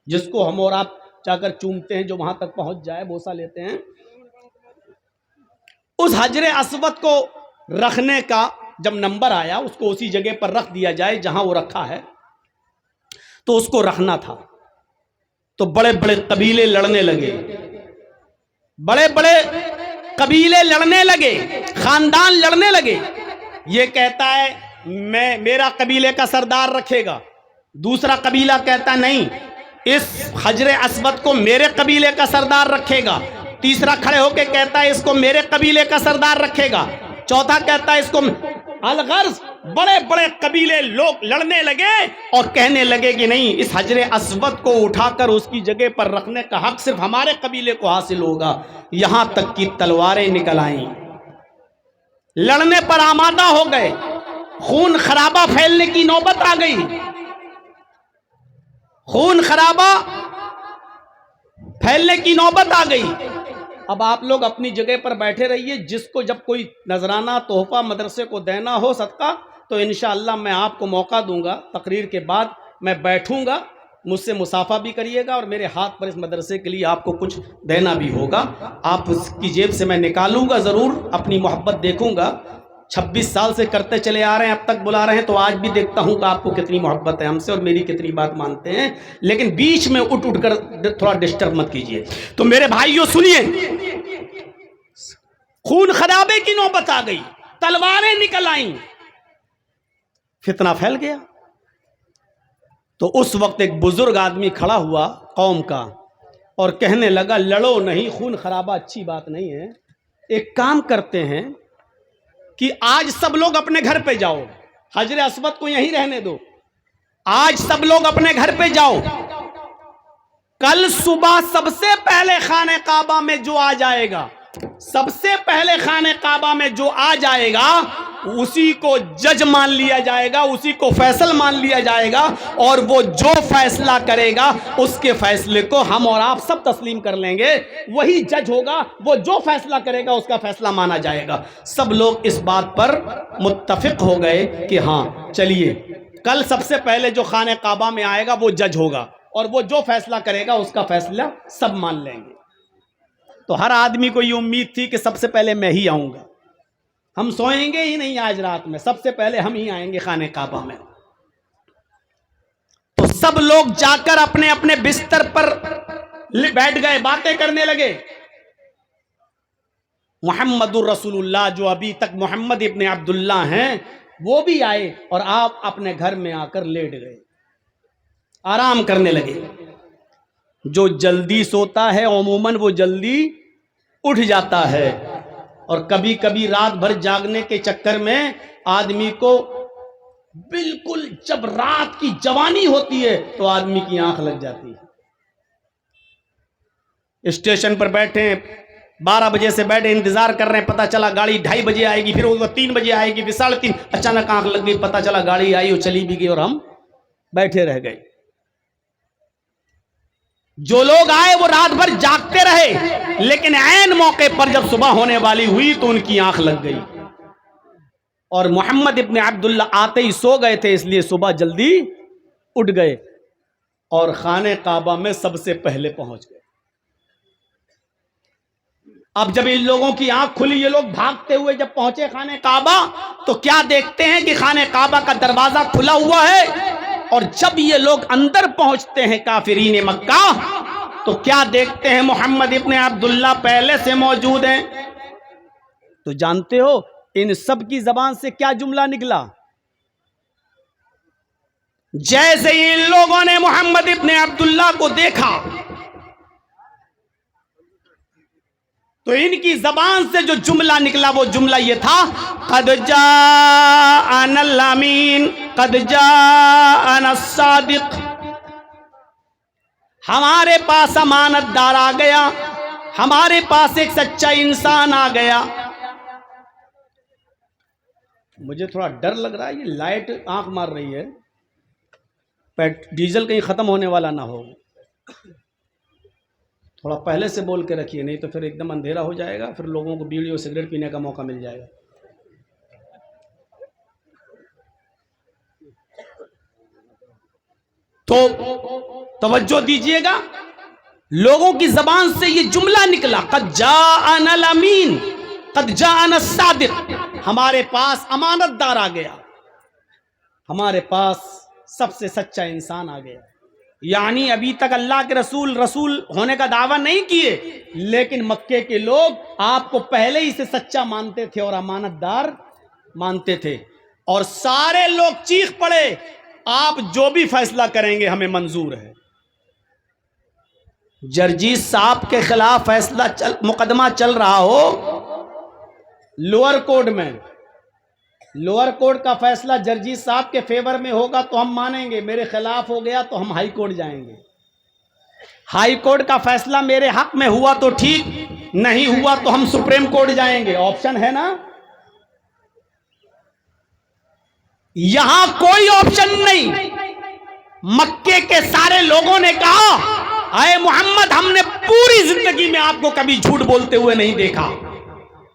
جس کو ہم اور آپ جا کر چومتے ہیں، جو وہاں تک پہنچ جائے بوسہ لیتے ہیں، اس حجر اسود کو رکھنے کا جب نمبر آیا، اس کو اسی جگہ پر رکھ دیا جائے جہاں وہ رکھا ہے، تو اس کو رکھنا تھا. تو بڑے بڑے قبیلے لڑنے لگے، بڑے بڑے قبیلے لڑنے لگے، خاندان لڑنے لگے. یہ کہتا ہے میرا قبیلے کا سردار رکھے گا، دوسرا قبیلہ کہتا نہیں، اس حجر اسود کو میرے قبیلے کا سردار رکھے گا، تیسرا کھڑے ہو کے کہتا ہے اس کو میرے قبیلے کا سردار رکھے گا، چوتھا کہتا ہے اس کو. الغرض بڑے بڑے قبیلے لوگ لڑنے لگے اور کہنے لگے کہ نہیں، اس حجر اسود کو اٹھا کر اس کی جگہ پر رکھنے کا حق صرف ہمارے قبیلے کو حاصل ہوگا. یہاں تک کہ تلواریں نکل آئیں، لڑنے پر آمادہ ہو گئے، خون خرابہ پھیلنے کی نوبت آ گئی، خون خرابہ پھیلنے کی نوبت آ گئی. اب آپ لوگ اپنی جگہ پر بیٹھے رہیے، جس کو جب کوئی نذرانہ تحفہ مدرسے کو دینا ہو صدقہ، تو انشاءاللہ میں آپ کو موقع دوں گا، تقریر کے بعد میں بیٹھوں گا، مجھ سے مصافحہ بھی کریے گا، اور میرے ہاتھ پر اس مدرسے کے لیے آپ کو کچھ دینا بھی ہوگا. آپ اس کی جیب سے میں نکالوں گا ضرور، اپنی محبت دیکھوں گا. 26 سال سے کرتے چلے آ رہے ہیں، اب تک بلا رہے ہیں، تو آج بھی دیکھتا ہوں کہ آپ کو کتنی محبت ہے ہم سے اور میری کتنی بات مانتے ہیں. لیکن بیچ میں اٹھ کر تھوڑا ڈسٹرب مت کیجیے. تو میرے بھائیوں سنیے، خون خرابے کی نوبت آ گئی، تلواریں نکل آئیں، فتنہ پھیل گیا. تو اس وقت ایک بزرگ آدمی کھڑا ہوا قوم کا اور کہنے لگا لڑو نہیں، خون خرابہ اچھی بات نہیں ہے. ایک کام کرتے ہیں کہ آج سب لوگ اپنے گھر پہ جاؤ، حجر اسود کو یہیں رہنے دو، آج سب لوگ اپنے گھر پہ جاؤ، کل صبح سب سے پہلے خانہ کعبہ میں جو آ جائے گا، سب سے پہلے خانہ کعبہ میں جو آ جائے گا، اسی کو جج مان لیا جائے گا، اسی کو فیصل مان لیا جائے گا، اور وہ جو فیصلہ کرے گا اس کے فیصلے کو ہم اور آپ سب تسلیم کر لیں گے. وہی جج ہوگا، وہ جو فیصلہ کرے گا اس کا فیصلہ مانا جائے گا. سب لوگ اس بات پر متفق ہو گئے کہ ہاں چلیے، کل سب سے پہلے جو خانہ کعبہ میں آئے گا وہ جج ہوگا، اور وہ جو فیصلہ کرے گا اس کا فیصلہ سب مان لیں گے. تو ہر آدمی کو یہ امید تھی کہ سب سے پہلے میں ہی آؤں گا، ہم سوئیں گے ہی نہیں آج رات میں، سب سے پہلے ہم ہی آئیں گے خانہ کعبہ میں. تو سب لوگ جا کر اپنے اپنے بستر پر بیٹھ گئے, باتیں کرنے لگے. محمد الرسول اللہ, جو ابھی تک محمد ابن عبداللہ ہیں, وہ بھی آئے اور آپ اپنے گھر میں آ کر لیٹ گئے, آرام کرنے لگے. جو جلدی سوتا ہے عموماً وہ جلدی اٹھ جاتا ہے, اور کبھی کبھی رات بھر جاگنے کے چکر میں آدمی کو بالکل جب رات کی جوانی ہوتی ہے تو آدمی کی آنکھ لگ جاتی ہے. اسٹیشن پر بیٹھے 12 بجے سے بیٹھے انتظار کر رہے ہیں, پتہ چلا گاڑی 2:30 بجے آئے گی, پھر وہ 3 بجے آئے گی, پھر 3:30, اچانک آنکھ لگ گئی, پتہ چلا گاڑی آئی اور چلی بھی گئی اور ہم بیٹھے رہ گئے. جو لوگ آئے وہ رات بھر جاگتے رہے, لیکن عین موقع پر جب صبح ہونے والی ہوئی تو ان کی آنکھ لگ گئی. اور محمد ابن عبداللہ آتے ہی سو گئے تھے, اس لیے صبح جلدی اٹھ گئے اور خانہ کعبہ میں سب سے پہلے پہنچ گئے. اب جب ان لوگوں کی آنکھ کھلی, یہ لوگ بھاگتے ہوئے جب پہنچے خانہ کعبہ, تو کیا دیکھتے ہیں کہ خانہ کعبہ کا دروازہ کھلا ہوا ہے, اور جب یہ لوگ اندر پہنچتے ہیں کافرین مکہ, تو کیا دیکھتے ہیں محمد ابن عبداللہ پہلے سے موجود ہیں. تو جانتے ہو ان سب کی زبان سے کیا جملہ نکلا؟ جیسے ہی ان لوگوں نے محمد ابن عبداللہ کو دیکھا تو ان کی زبان سے جو جملہ نکلا وہ جملہ یہ تھا, قد جاءنا الامین قد جاءنا الصادق, ہمارے پاس امانت دار آ گیا, ہمارے پاس ایک سچا انسان آ گیا. مجھے تھوڑا ڈر لگ رہا ہے, یہ لائٹ آنکھ مار رہی ہے, ڈیزل کہیں ختم ہونے والا نہ ہو. تھوڑا پہلے سے بول کے رکھیے, نہیں تو پھر ایک دم اندھیرا ہو جائے گا, پھر لوگوں کو بیڑی اور سگریٹ پینے کا موقع مل جائے گا. تو توجہ دیجئے گا, لوگوں کی زبان سے یہ جملہ نکلا, قد جاءنا الامین قد جاءنا الصادق, ہمارے پاس امانت دار آ گیا, ہمارے پاس سب سے سچا انسان آ گیا. یعنی ابھی تک اللہ کے رسول ہونے کا دعویٰ نہیں کیے, لیکن مکے کے لوگ آپ کو پہلے ہی سے سچا مانتے تھے اور امانت دار مانتے تھے. اور سارے لوگ چیخ پڑے, آپ جو بھی فیصلہ کریں گے ہمیں منظور ہے. جرجیس صاحب کے خلاف فیصلہ مقدمہ چل رہا ہو لوور کورٹ میں, لوور کورٹ کا فیصلہ جرجیس صاحب کے فیور میں ہوگا تو ہم مانیں گے, میرے خلاف ہو گیا تو ہم ہائی کورٹ جائیں گے. ہائی کورٹ کا فیصلہ میرے حق میں ہوا تو ٹھیک, نہیں ہوا تو ہم سپریم کورٹ جائیں گے. آپشن ہے نا, یہاں کوئی آپشن نہیں. مکے کے سارے لوگوں نے کہا, اے محمد ہم نے پوری زندگی میں آپ کو کبھی جھوٹ بولتے ہوئے نہیں دیکھا,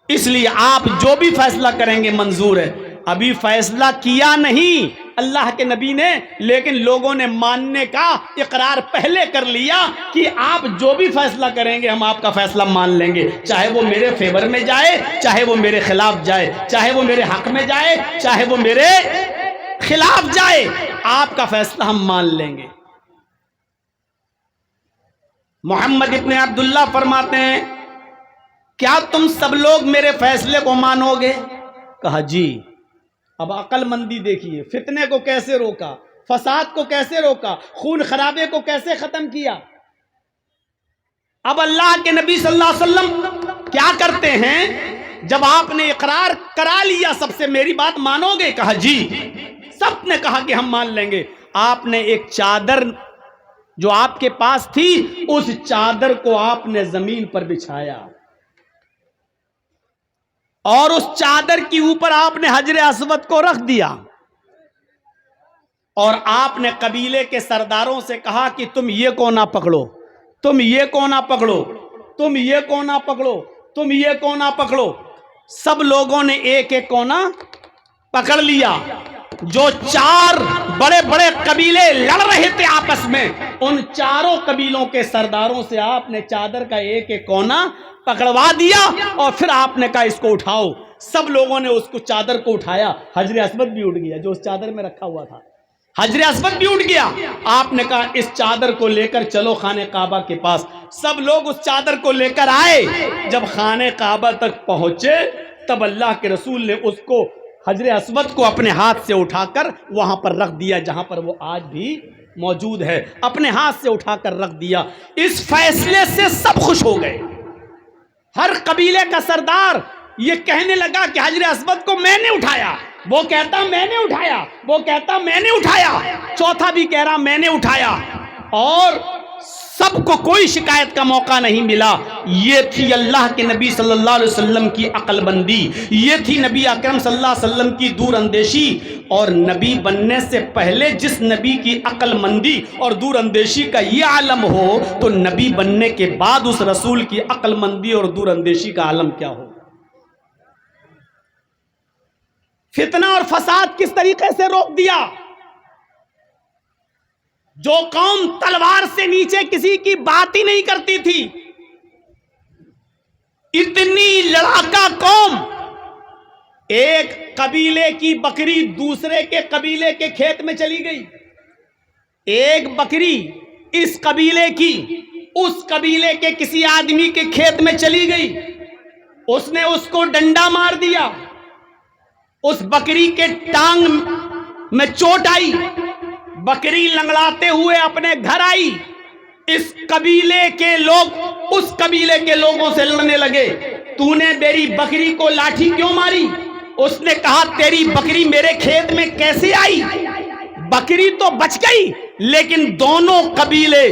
اس لیے آپ جو بھی فیصلہ کریں گے منظور ہے. ابھی فیصلہ کیا نہیں اللہ کے نبی نے, لیکن لوگوں نے ماننے کا اقرار پہلے کر لیا کہ آپ جو بھی فیصلہ کریں گے ہم آپ کا فیصلہ مان لیں گے, چاہے وہ میرے فیور میں جائے, چاہے وہ میرے خلاف جائے, چاہے وہ میرے حق میں جائے, چاہے وہ میرے خلاف جائے, آپ کا فیصلہ ہم مان لیں گے. محمد ابن عبداللہ فرماتے ہیں, کیا تم سب لوگ میرے فیصلے کو مانو گے؟ کہا جی. اب عقل مندی دیکھیے, فتنے کو کیسے روکا, فساد کو کیسے روکا, خون خرابے کو کیسے ختم کیا. اب اللہ کے نبی صلی اللہ علیہ وسلم کیا کرتے ہیں, جب آپ نے اقرار کرا لیا سب سے, میری بات مانو گے؟ کہا جی. سب نے کہا کہ ہم مان لیں گے. آپ نے ایک چادر جو آپ کے پاس تھی, اس چادر کو آپ نے زمین پر بچھایا, اور اس چادر کی اوپر آپ نے حجر اسود کو رکھ دیا, اور آپ نے قبیلے کے سرداروں سے کہا کہ تم یہ کونا پکڑو, تم یہ کونا پکڑو, تم یہ کونا پکڑو, تم یہ کونا پکڑو. سب لوگوں نے ایک ایک کونا پکڑ لیا. جو 4 بڑے بڑے قبیلے لڑ رہے تھے آپس میں, ان چاروں قبیلوں کے سرداروں سے آپ نے چادر کا ایک ایک کونا پکڑوا دیا, اور پھر آپ نے کہا اس کو اٹھاؤ. سب لوگوں نے اس کو چادر کو اٹھایا, حجر اسود بھی اٹھ گیا جو اس چادر میں رکھا ہوا تھا, حجر اسود بھی اٹھ گیا. آپ نے کہا اس چادر کو لے کر چلو خانہ کعبہ کے پاس. سب لوگ اس چادر کو لے کر آئے. جب خانہ کعبہ تک پہنچے تب اللہ کے رسول نے اس کو حجر اسود کو اپنے ہاتھ سے اٹھا کر وہاں پر رکھ دیا جہاں پر وہ آج بھی موجود ہے. اپنے ہاتھ سے اٹھا کر رکھ دیا. اس فیصلے سے سب خوش ہو گئے. ہر قبیلے کا سردار یہ کہنے لگا کہ حجر اسود کو میں نے اٹھایا. وہ کہتا میں نے اٹھایا, وہ کہتا میں نے اٹھایا, چوتھا بھی کہہ رہا میں نے اٹھایا. اور سب کو کوئی شکایت کا موقع نہیں ملا. یہ تھی اللہ کے نبی صلی اللہ علیہ وسلم کی عقل بندی, یہ تھی نبی اکرم صلی اللہ علیہ وسلم کی دور اندیشی. اور نبی بننے سے پہلے جس نبی کی عقل مندی اور دور اندیشی کا یہ عالم ہو تو نبی بننے کے بعد اس رسول کی عقل مندی اور دور اندیشی کا عالم کیا ہو. فتنہ اور فساد کس طریقے سے روک دیا. جو قوم تلوار سے نیچے کسی کی بات ہی نہیں کرتی تھی, اتنی لڑاکا قوم, ایک قبیلے کی بکری دوسرے کے قبیلے کے کھیت میں چلی گئی. ایک بکری اس قبیلے کی اس قبیلے کے کسی آدمی کے کھیت میں چلی گئی. اس نے اس کو ڈنڈا مار دیا. اس بکری کے ٹانگ میں چوٹ آئی. بکری لنگڑاتے ہوئے اپنے گھر آئی. اس قبیلے کے لوگ اس قبیلے کے لوگوں سے لڑنے لگے. تو نے میری بکری کو لاٹھی کیوں ماری؟ اس نے کہا تیری بکری میرے کھیت میں کیسے آئی؟ بکری تو بچ گئی لیکن دونوں قبیلے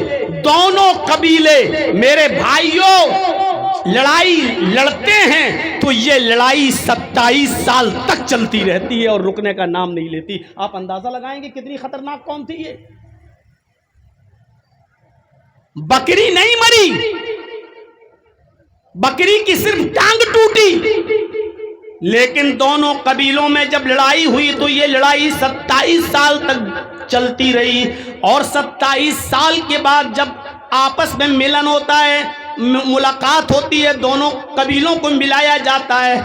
میرے بھائیوں لڑائی لڑتے ہیں تو یہ لڑائی 27 سال تک چلتی رہتی ہے اور رکنے کا نام نہیں لیتی. آپ اندازہ لگائیں گے کتنی خطرناک قوم تھی یہ. بکری نہیں مری, بکری کی صرف ٹانگ ٹوٹی, لیکن دونوں قبیلوں میں جب لڑائی ہوئی تو یہ لڑائی 27 سال تک چلتی رہی. اور 27 سال کے بعد جب آپس میں ملن ہوتا ہے, ملاقات ہوتی ہے, دونوں قبیلوں کو ملایا جاتا ہے.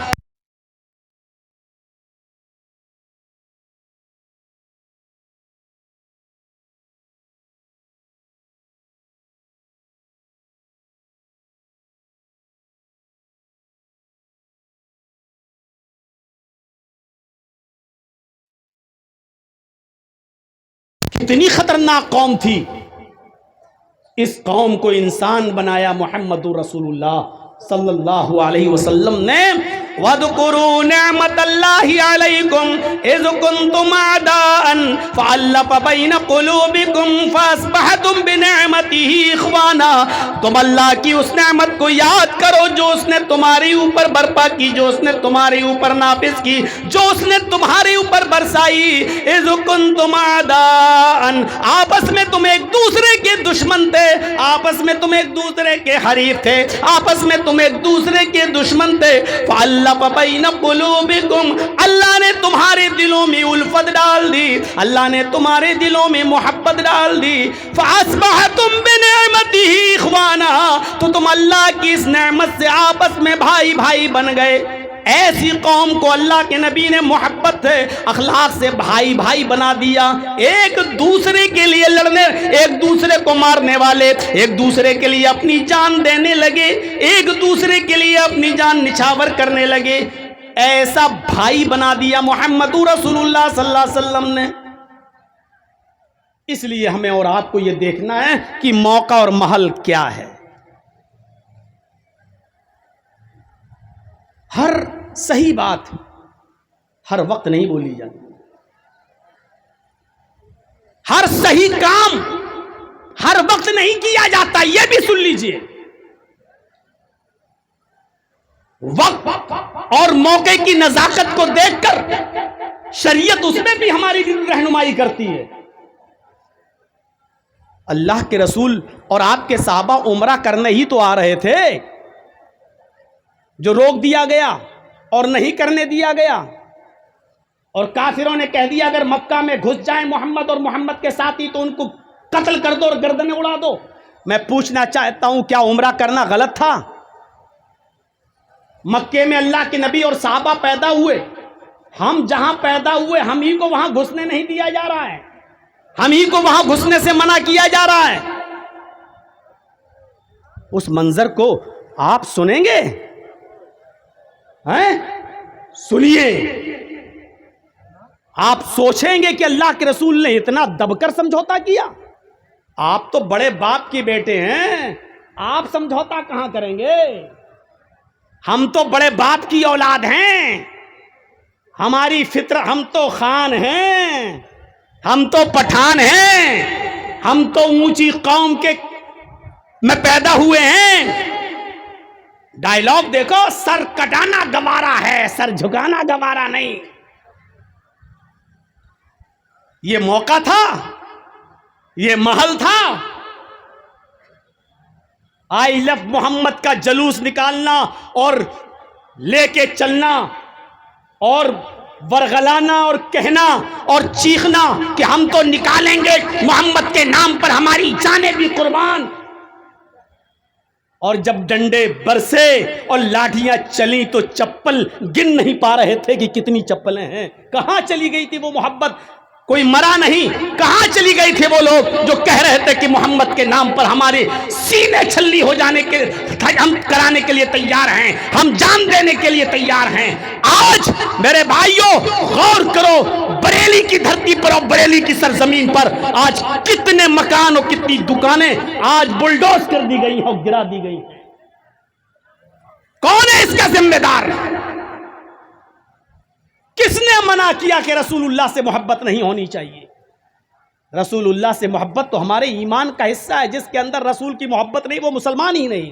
کتنی خطرناک قوم تھی. اس قوم کو انسان بنایا محمد رسول اللہ صلی اللہ علیہ وسلم نے. وَاذْكُرُوا نِعْمَةَ اللَّهِ عَلَيْكُمْ إِذْ كُنْتُمْ أَعْدَاءً فَأَلَّفَ بَيْنَ قُلُوبِكُمْ فَأَصْبَحْتُمْ بِنِعْمَتِهِ إِخْوَانًا. تم اللہ کی اس نعمت کو یاد کرو جو اس نے تمہاری اوپر برپا کی, جو اس نے تمہارے اوپر نافذ کی, جو اس نے تمہارے اوپر برسائی. إِذْ كُنْتُمْ أَعْدَاءً, آپس میں تم ایک دوسرے کے دشمن تھے, آپس میں تم ایک دوسرے کے حریف تھے, آپس میں تم ایک دوسرے کے دشمن تھے. فَأَلَّفَ بَيْنَ قُلُوبِكُمْ, اللہ نے تمہارے دلوں میں الفت ڈال دی, اللہ نے تمہارے دلوں میں محبت ڈال دی. فَأَصْبَحْتُمْ بِنِعْمَتِهِ إِخْوَانًا, تو تم اللہ کی اس نعمت سے آپس میں بھائی بھائی بن گئے. ایسی قوم کو اللہ کے نبی نے محبت سے اخلاق سے بھائی بھائی بنا دیا. ایک دوسرے کے لیے لڑنے, ایک دوسرے کو مارنے والے ایک دوسرے کے لیے اپنی جان دینے لگے, ایک دوسرے کے لیے اپنی جان نچھاور کرنے لگے. ایسا بھائی بنا دیا محمد رسول اللہ صلی اللہ علیہ وسلم نے. اس لیے ہمیں اور آپ کو یہ دیکھنا ہے کہ موقع اور محل کیا ہے. ہر صحیح بات ہر وقت نہیں بولی جاتی, ہر صحیح کام ہر وقت نہیں کیا جاتا. یہ بھی سن لیجئے, وقت اور موقع کی نزاکت کو دیکھ کر شریعت اس میں بھی ہماری رہنمائی کرتی ہے. اللہ کے رسول اور آپ کے صحابہ عمرہ کرنے ہی تو آ رہے تھے, جو روک دیا گیا اور نہیں کرنے دیا گیا. اور کافروں نے کہہ دیا اگر مکہ میں گھس جائیں محمد اور محمد کے ساتھی تو ان کو قتل کر دو اور گردنیں اڑا دو. میں پوچھنا چاہتا ہوں کیا عمرہ کرنا غلط تھا؟ مکے میں اللہ کے نبی اور صحابہ پیدا ہوئے, ہم جہاں پیدا ہوئے ہم ہی کو وہاں گھسنے نہیں دیا جا رہا ہے, ہم ہی کو وہاں گھسنے سے منع کیا جا رہا ہے. اس منظر کو آپ سنیں گے؟ ہیں؟ سنیے، آپ سوچیں گے کہ اللہ کے رسول نے اتنا دب کر سمجھوتا کیا؟ آپ تو بڑے باپ کے بیٹے ہیں، آپ سمجھوتا کہاں کریں گے؟ ہم تو بڑے باپ کی اولاد ہیں، ہماری فطرت، ہم تو خان ہیں، ہم تو پٹھان ہیں، ہم تو اونچی قوم کے میں پیدا ہوئے ہیں۔ ڈائیلاگ دیکھو، سر کٹانا گوارا ہے، سر جھکانا گوارا نہیں۔ یہ موقع تھا، یہ محل تھا، آئی لو محمد کا جلوس نکالنا اور لے کے چلنا اور ورغلانا اور کہنا اور چیخنا کہ ہم تو نکالیں گے محمد کے نام پر ہماری جانیں بھی قربان۔ اور جب ڈنڈے برسے اور لاٹھیاں چلیں تو چپل گن نہیں پا رہے تھے کہ کتنی چپلیں ہیں۔ کہاں چلی گئی تھی وہ محبت؟ کوئی مرا نہیں، کہاں چلی گئی تھی وہ لوگ جو کہہ رہے تھے کہ محمد کے نام پر ہمارے سینے چھلنی ہو جانے کے ہم کرانے کے لیے تیار ہیں، ہم جان دینے کے لیے تیار ہیں۔ آج میرے بھائیوں غور کرو، بریلی کی دھرتی پر اور بریلی کی سرزمین پر آج کتنے مکان اور کتنی دکانیں آج بلڈوز کر دی گئی ہیں اور گرا دی گئی ہیں۔ کون ہے اس کا ذمہ دار؟ کس نے منع کیا کہ رسول اللہ سے محبت نہیں ہونی چاہیے؟ رسول اللہ سے محبت تو ہمارے ایمان کا حصہ ہے، جس کے اندر رسول کی محبت نہیں وہ مسلمان ہی نہیں۔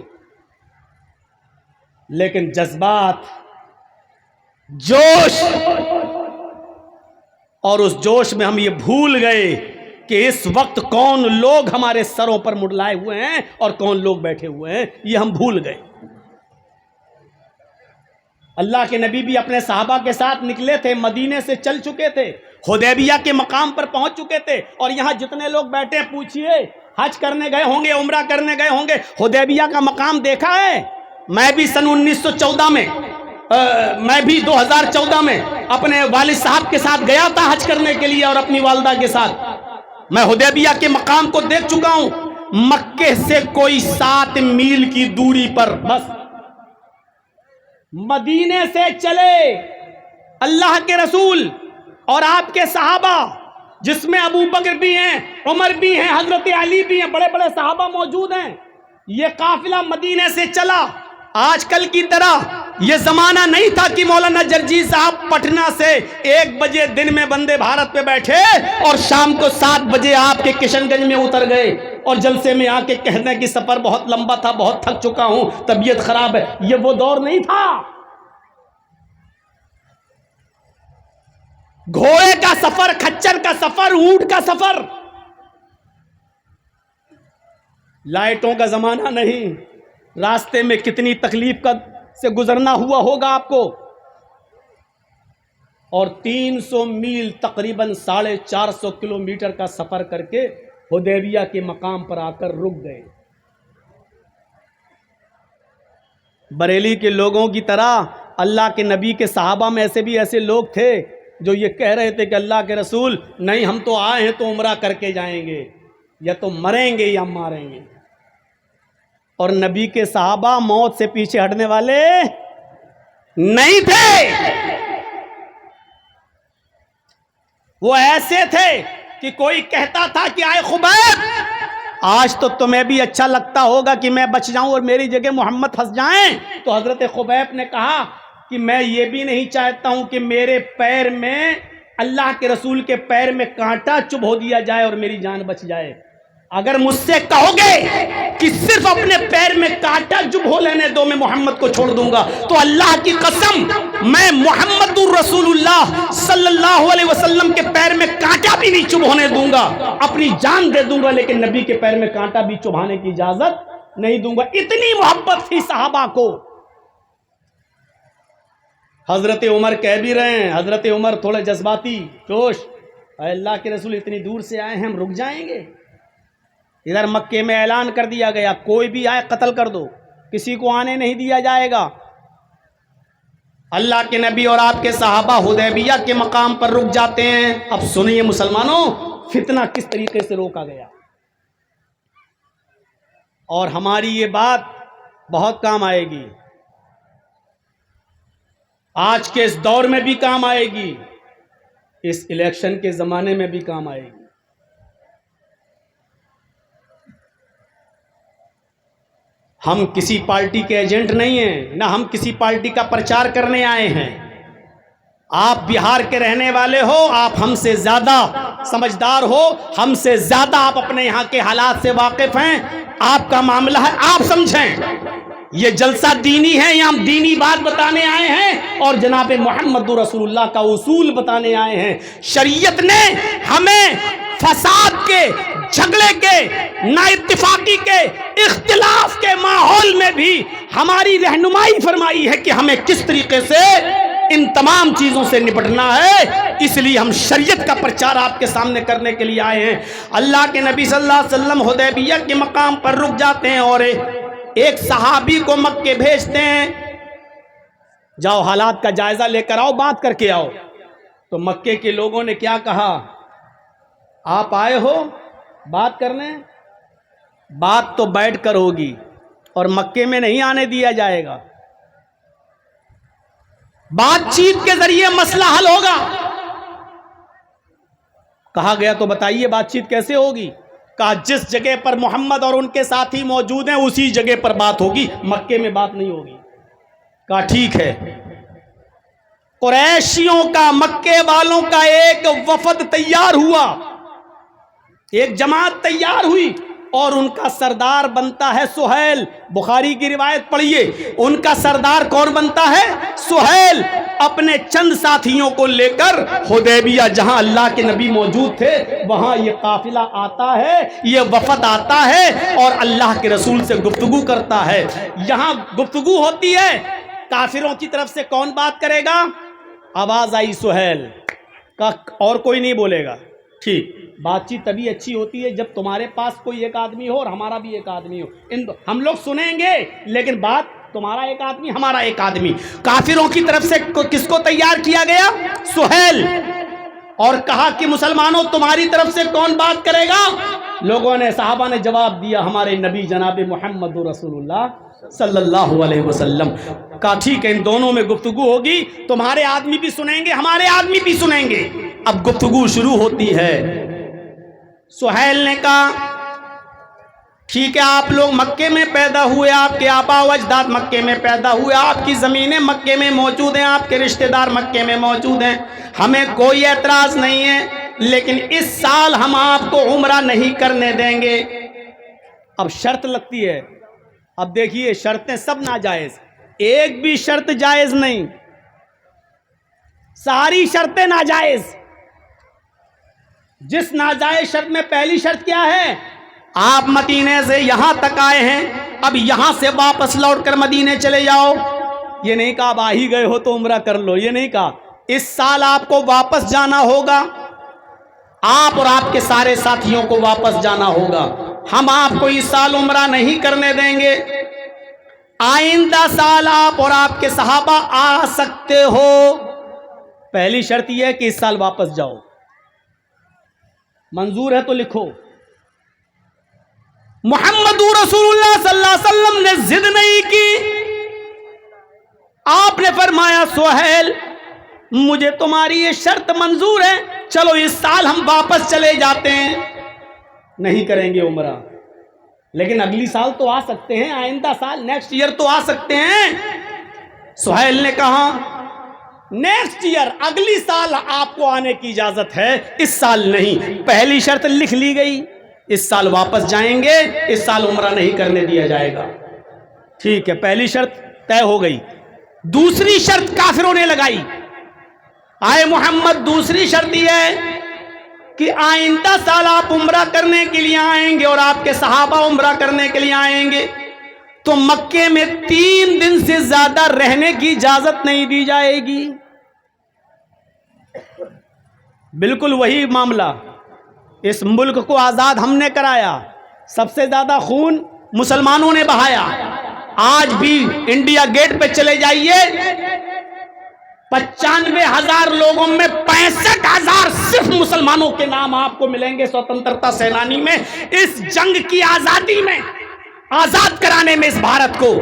لیکن جذبات، جوش، اور اس جوش میں ہم یہ بھول گئے کہ اس وقت کون لوگ ہمارے سروں پر منڈلائے ہوئے ہیں اور کون لوگ بیٹھے ہوئے ہیں، یہ ہم بھول گئے۔ اللہ کے نبی بھی اپنے صحابہ کے ساتھ نکلے تھے، مدینے سے چل چکے تھے، حدیبیہ کے مقام پر پہنچ چکے تھے، اور یہاں جتنے لوگ بیٹھے پوچھئے حج کرنے گئے ہوں گے، عمرہ کرنے گئے ہوں گے، حدیبیہ کا مقام دیکھا ہے؟ میں بھی سن 1914 میں میں بھی 2014 میں اپنے والد صاحب کے ساتھ گیا تھا حج کرنے کے لیے اور اپنی والدہ کے ساتھ۔ میں حدیبیہ کے مقام کو دیکھ چکا ہوں، مکے سے کوئی 7 میل کی دوری پر بس مدینے سے چلے اللہ کے رسول اور آپ کے صحابہ، جس میں ابو بکر بھی ہیں، عمر بھی ہیں، حضرت علی بھی ہیں، بڑے بڑے صحابہ موجود ہیں۔ یہ قافلہ مدینے سے چلا۔ آج کل کی طرح یہ زمانہ نہیں تھا کہ مولانا جرجی صاحب پٹنہ سے 1 بجے دن میں وندے بھارت پہ بیٹھے اور شام کو 7 بجے آپ کے کشن گنج میں اتر گئے اور جلسے میں آ کے کہنے کہ سفر بہت لمبا تھا، بہت تھک چکا ہوں، طبیعت خراب ہے۔ یہ وہ دور نہیں تھا۔ گھوڑے کا سفر، کھچر کا سفر، اونٹ کا سفر، لائٹوں کا زمانہ نہیں۔ راستے میں کتنی تکلیف سے گزرنا ہوا ہوگا آپ کو، اور 300 میل تقریباً 450 کلومیٹر کا سفر کر کے حدیبیہ کے مقام پر آ کر رک گئے۔ بریلی کے لوگوں کی طرح اللہ کے نبی کے صحابہ میں ایسے لوگ تھے جو یہ کہہ رہے تھے کہ اللہ کے رسول نہیں، ہم تو آئے ہیں تو عمرہ کر کے جائیں گے، یا تو مریں گے یا ماریں گے۔ اور نبی کے صحابہ موت سے پیچھے ہٹنے والے نہیں تھے۔ وہ ایسے تھے کہ کوئی کہتا تھا کہ آئے خبیب، آج تو تمہیں بھی اچھا لگتا ہوگا کہ میں بچ جاؤں اور میری جگہ محمد پھنس جائیں۔ تو حضرت خبیب نے کہا کہ میں یہ بھی نہیں چاہتا ہوں کہ میرے پیر میں، اللہ کے رسول کے پیر میں کانٹا چبھو دیا جائے اور میری جان بچ جائے۔ اگر مجھ سے کہو گے کہ صرف اپنے پیر میں کانٹا چبھو لینے دو، میں محمد کو چھوڑ دوں گا، تو اللہ کی قسم میں محمد الرسول اللہ صلی اللہ علیہ وسلم کے پیر میں کانٹا بھی نہیں چبھونے دوں گا، اپنی جان دے دوں گا، لیکن نبی کے پیر میں کانٹا بھی چبھانے کی اجازت نہیں دوں گا۔ اتنی محبت تھی صحابہ کو۔ حضرت عمر کہہ بھی رہے ہیں، حضرت عمر تھوڑے جذباتی جوش، اے اللہ کے رسول اتنی دور سے آئے ہیں، ہم رک جائیں گے؟ ادھر مکے میں اعلان کر دیا گیا کوئی بھی آئے قتل کر دو، کسی کو آنے نہیں دیا جائے گا۔ اللہ کے نبی اور آپ کے صحابہ حدیبیہ کے مقام پر رک جاتے ہیں۔ اب سنیے مسلمانوں، فتنہ کس طریقے سے روکا گیا۔ اور ہماری یہ بات بہت کام آئے گی، آج کے اس دور میں بھی کام آئے گی، اس الیکشن کے زمانے میں بھی کام آئے گی۔ ہم کسی پارٹی کے ایجنٹ نہیں ہیں، نہ ہم کسی پارٹی کا پرچار کرنے آئے ہیں۔ آپ بہار کے رہنے والے ہو، آپ ہم سے زیادہ سمجھدار ہو، ہم سے زیادہ آپ اپنے یہاں کے حالات سے واقف ہیں۔ آپ کا معاملہ ہے، آپ سمجھیں۔ یہ جلسہ دینی ہے، یہاں ہم دینی بات بتانے آئے ہیں اور جناب محمد رسول اللہ کا اصول بتانے آئے ہیں۔ شریعت نے ہمیں فساد کے، جھگڑے کے، نا اتفاقی کے، اختلاف کے ماحول میں بھی ہماری رہنمائی فرمائی ہے کہ ہمیں کس طریقے سے ان تمام چیزوں سے نپٹنا ہے۔ اس لیے ہم شریعت کا پرچار آپ کے سامنے کرنے کے لیے آئے ہیں۔ اللہ کے نبی صلی اللہ علیہ وسلم حدیبیہ کے مقام پر رک جاتے ہیں اور ایک صحابی کو مکے بھیجتے ہیں، جاؤ حالات کا جائزہ لے کر آؤ، بات کر کے آؤ۔ تو مکے کے لوگوں نے کیا کہا؟ آپ آئے ہو بات کرنے، بات تو بیٹھ کر ہوگی اور مکے میں نہیں آنے دیا جائے گا، بات چیت کے ذریعے مسئلہ حل ہوگا۔ کہا گیا تو بتائیے بات چیت کیسے ہوگی؟ کہا جس جگہ پر محمد اور ان کے ساتھی موجود ہیں اسی جگہ پر بات ہوگی، مکے میں بات نہیں ہوگی۔ کہا ٹھیک ہے۔ قریشیوں کا، مکے والوں کا ایک وفد تیار ہوا، ایک جماعت تیار ہوئی اور ان کا سردار بنتا ہے سہیل۔ بخاری کی روایت پڑھیے، ان کا سردار کون بنتا ہے؟ سہیل۔ اپنے چند ساتھیوں کو لے کر حدیبیہ، جہاں اللہ کے نبی موجود تھے، وہاں یہ قافلہ آتا ہے، یہ وفد آتا ہے اور اللہ کے رسول سے گفتگو کرتا ہے۔ یہاں گفتگو ہوتی ہے، کافروں کی طرف سے کون بات کرے گا؟ آواز آئی سہیل کا، اور کوئی نہیں بولے گا۔ ٹھیک، بات چیت تبھی اچھی ہوتی ہے جب تمہارے پاس کوئی ایک آدمی ہو اور ہمارا بھی ایک آدمی ہو۔ ہم لوگ سنیں گے لیکن بات تمہارا ایک آدمی، ہمارا ایک آدمی۔ کافروں کی طرف سے کس کو تیار کیا گیا؟ سہیل۔ اور کہا کہ مسلمانوں تمہاری طرف سے کون بات کرے گا؟ لوگوں نے، صحابہ نے جواب دیا ہمارے نبی جناب محمد رسول اللہ صلی اللہ علیہ وسلم۔ کہا ٹھیک ہے، ان دونوں میں گفتگو ہوگی، تمہارے آدمی بھی سنیں گے، ہمارے آدمی بھی سنیں گے۔ اب گفتگو شروع ہوتی ہے۔ سہیل نے کہا ٹھیک ہے، آپ لوگ مکے میں پیدا ہوئے، آپ کے آبا و اجداد مکے میں پیدا ہوئے، آپ کی زمینیں مکے میں موجود ہیں، آپ کے رشتہ دار مکے میں موجود ہیں، ہمیں کوئی اعتراض نہیں ہے، لیکن اس سال ہم آپ کو عمرہ نہیں کرنے دیں گے۔ اب شرط لگتی ہے۔ اب دیکھیے شرطیں سب ناجائز، ایک بھی شرط جائز نہیں، ساری شرطیں ناجائز۔ جس ناجائز شرط میں پہلی شرط کیا ہے؟ آپ مدینے سے یہاں تک آئے ہیں، اب یہاں سے واپس لوٹ کر مدینے چلے جاؤ۔ یہ نہیں کہا اب آ ہی گئے ہو تو عمرہ کر لو، یہ نہیں کہا، اس سال آپ کو واپس جانا ہوگا، آپ اور آپ کے سارے ساتھیوں کو واپس جانا ہوگا، ہم آپ کو اس سال عمرہ نہیں کرنے دیں گے، آئندہ سال آپ اور آپ کے صحابہ آ سکتے ہو، پہلی شرط یہ ہے کہ اس سال واپس جاؤ۔ منظور ہے تو لکھو۔ محمد رسول اللہ صلی اللہ علیہ وسلم نے ضد نہیں کی، آپ نے فرمایا سہیل مجھے تمہاری یہ شرط منظور ہے، چلو اس سال ہم واپس چلے جاتے ہیں، نہیں کریں گے عمرہ، لیکن اگلی سال تو آ سکتے ہیں، آئندہ سال، نیکسٹ ایئر تو آ سکتے ہیں۔ سہیل نے کہا نیکسٹ ایئر، اگلی سال آپ کو آنے کی اجازت ہے، اس سال نہیں۔ پہلی شرط لکھ لی گئی، اس سال واپس جائیں گے، اس سال عمرہ نہیں کرنے دیا جائے گا۔ ٹھیک ہے، پہلی شرط طے ہو گئی۔ دوسری شرط کافروں نے لگائی، آئے محمد دوسری شرط یہ ہے کہ آئندہ سال آپ عمرہ کرنے کے لیے آئیں گے اور آپ کے صحابہ عمرہ کرنے کے لیے آئیں گے تو مکے میں 3 دن سے زیادہ رہنے کی اجازت نہیں دی جائے گی۔ بالکل وہی معاملہ، اس ملک کو آزاد ہم نے کرایا، سب سے زیادہ خون مسلمانوں نے بہایا۔ آج بھی انڈیا گیٹ پہ چلے جائیے، 95,000 لوگوں میں 65,000 صرف مسلمانوں کے نام آپ کو ملیں گے سوتنترتا سینانی میں، اس جنگ کی آزادی میں آزاد کرانے میں اس بھارت کو،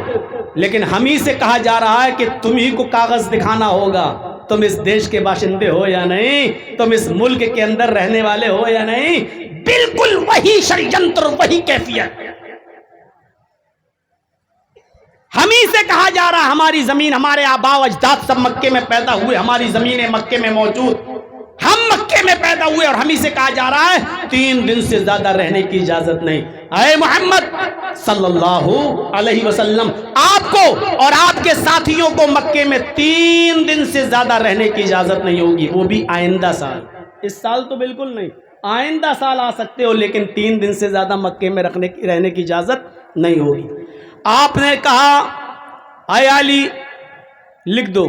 لیکن ہم ہی سے کہا جا رہا ہے کہ تم ہی کو کاغذ دکھانا ہوگا، تم اس دیش کے باشندے ہو یا نہیں، تم اس ملک کے اندر رہنے والے ہو یا نہیں۔ بالکل وہی شڑینتر، وہی کیفیت، ہم ہی سے کہا جا رہا ہماری زمین، ہمارے آباء و اجداد سب مکے میں پیدا ہوئے، ہماری زمینیں مکے میں موجود، ہم مکے میں پیدا ہوئے، اور ہم ہی سے کہا جا رہا ہے 3 دن سے زیادہ رہنے کی اجازت نہیں۔ اے محمد صلی اللہ علیہ وسلم، آپ کو اور آپ کے ساتھیوں کو مکے میں 3 دن سے زیادہ رہنے کی اجازت نہیں ہوگی، وہ بھی آئندہ سال۔ اس سال تو بالکل نہیں، آئندہ سال آ سکتے ہو، لیکن 3 دن سے زیادہ مکے میں رہنے کی اجازت نہیں ہوگی۔ آپ نے کہا اے علی لکھ دو،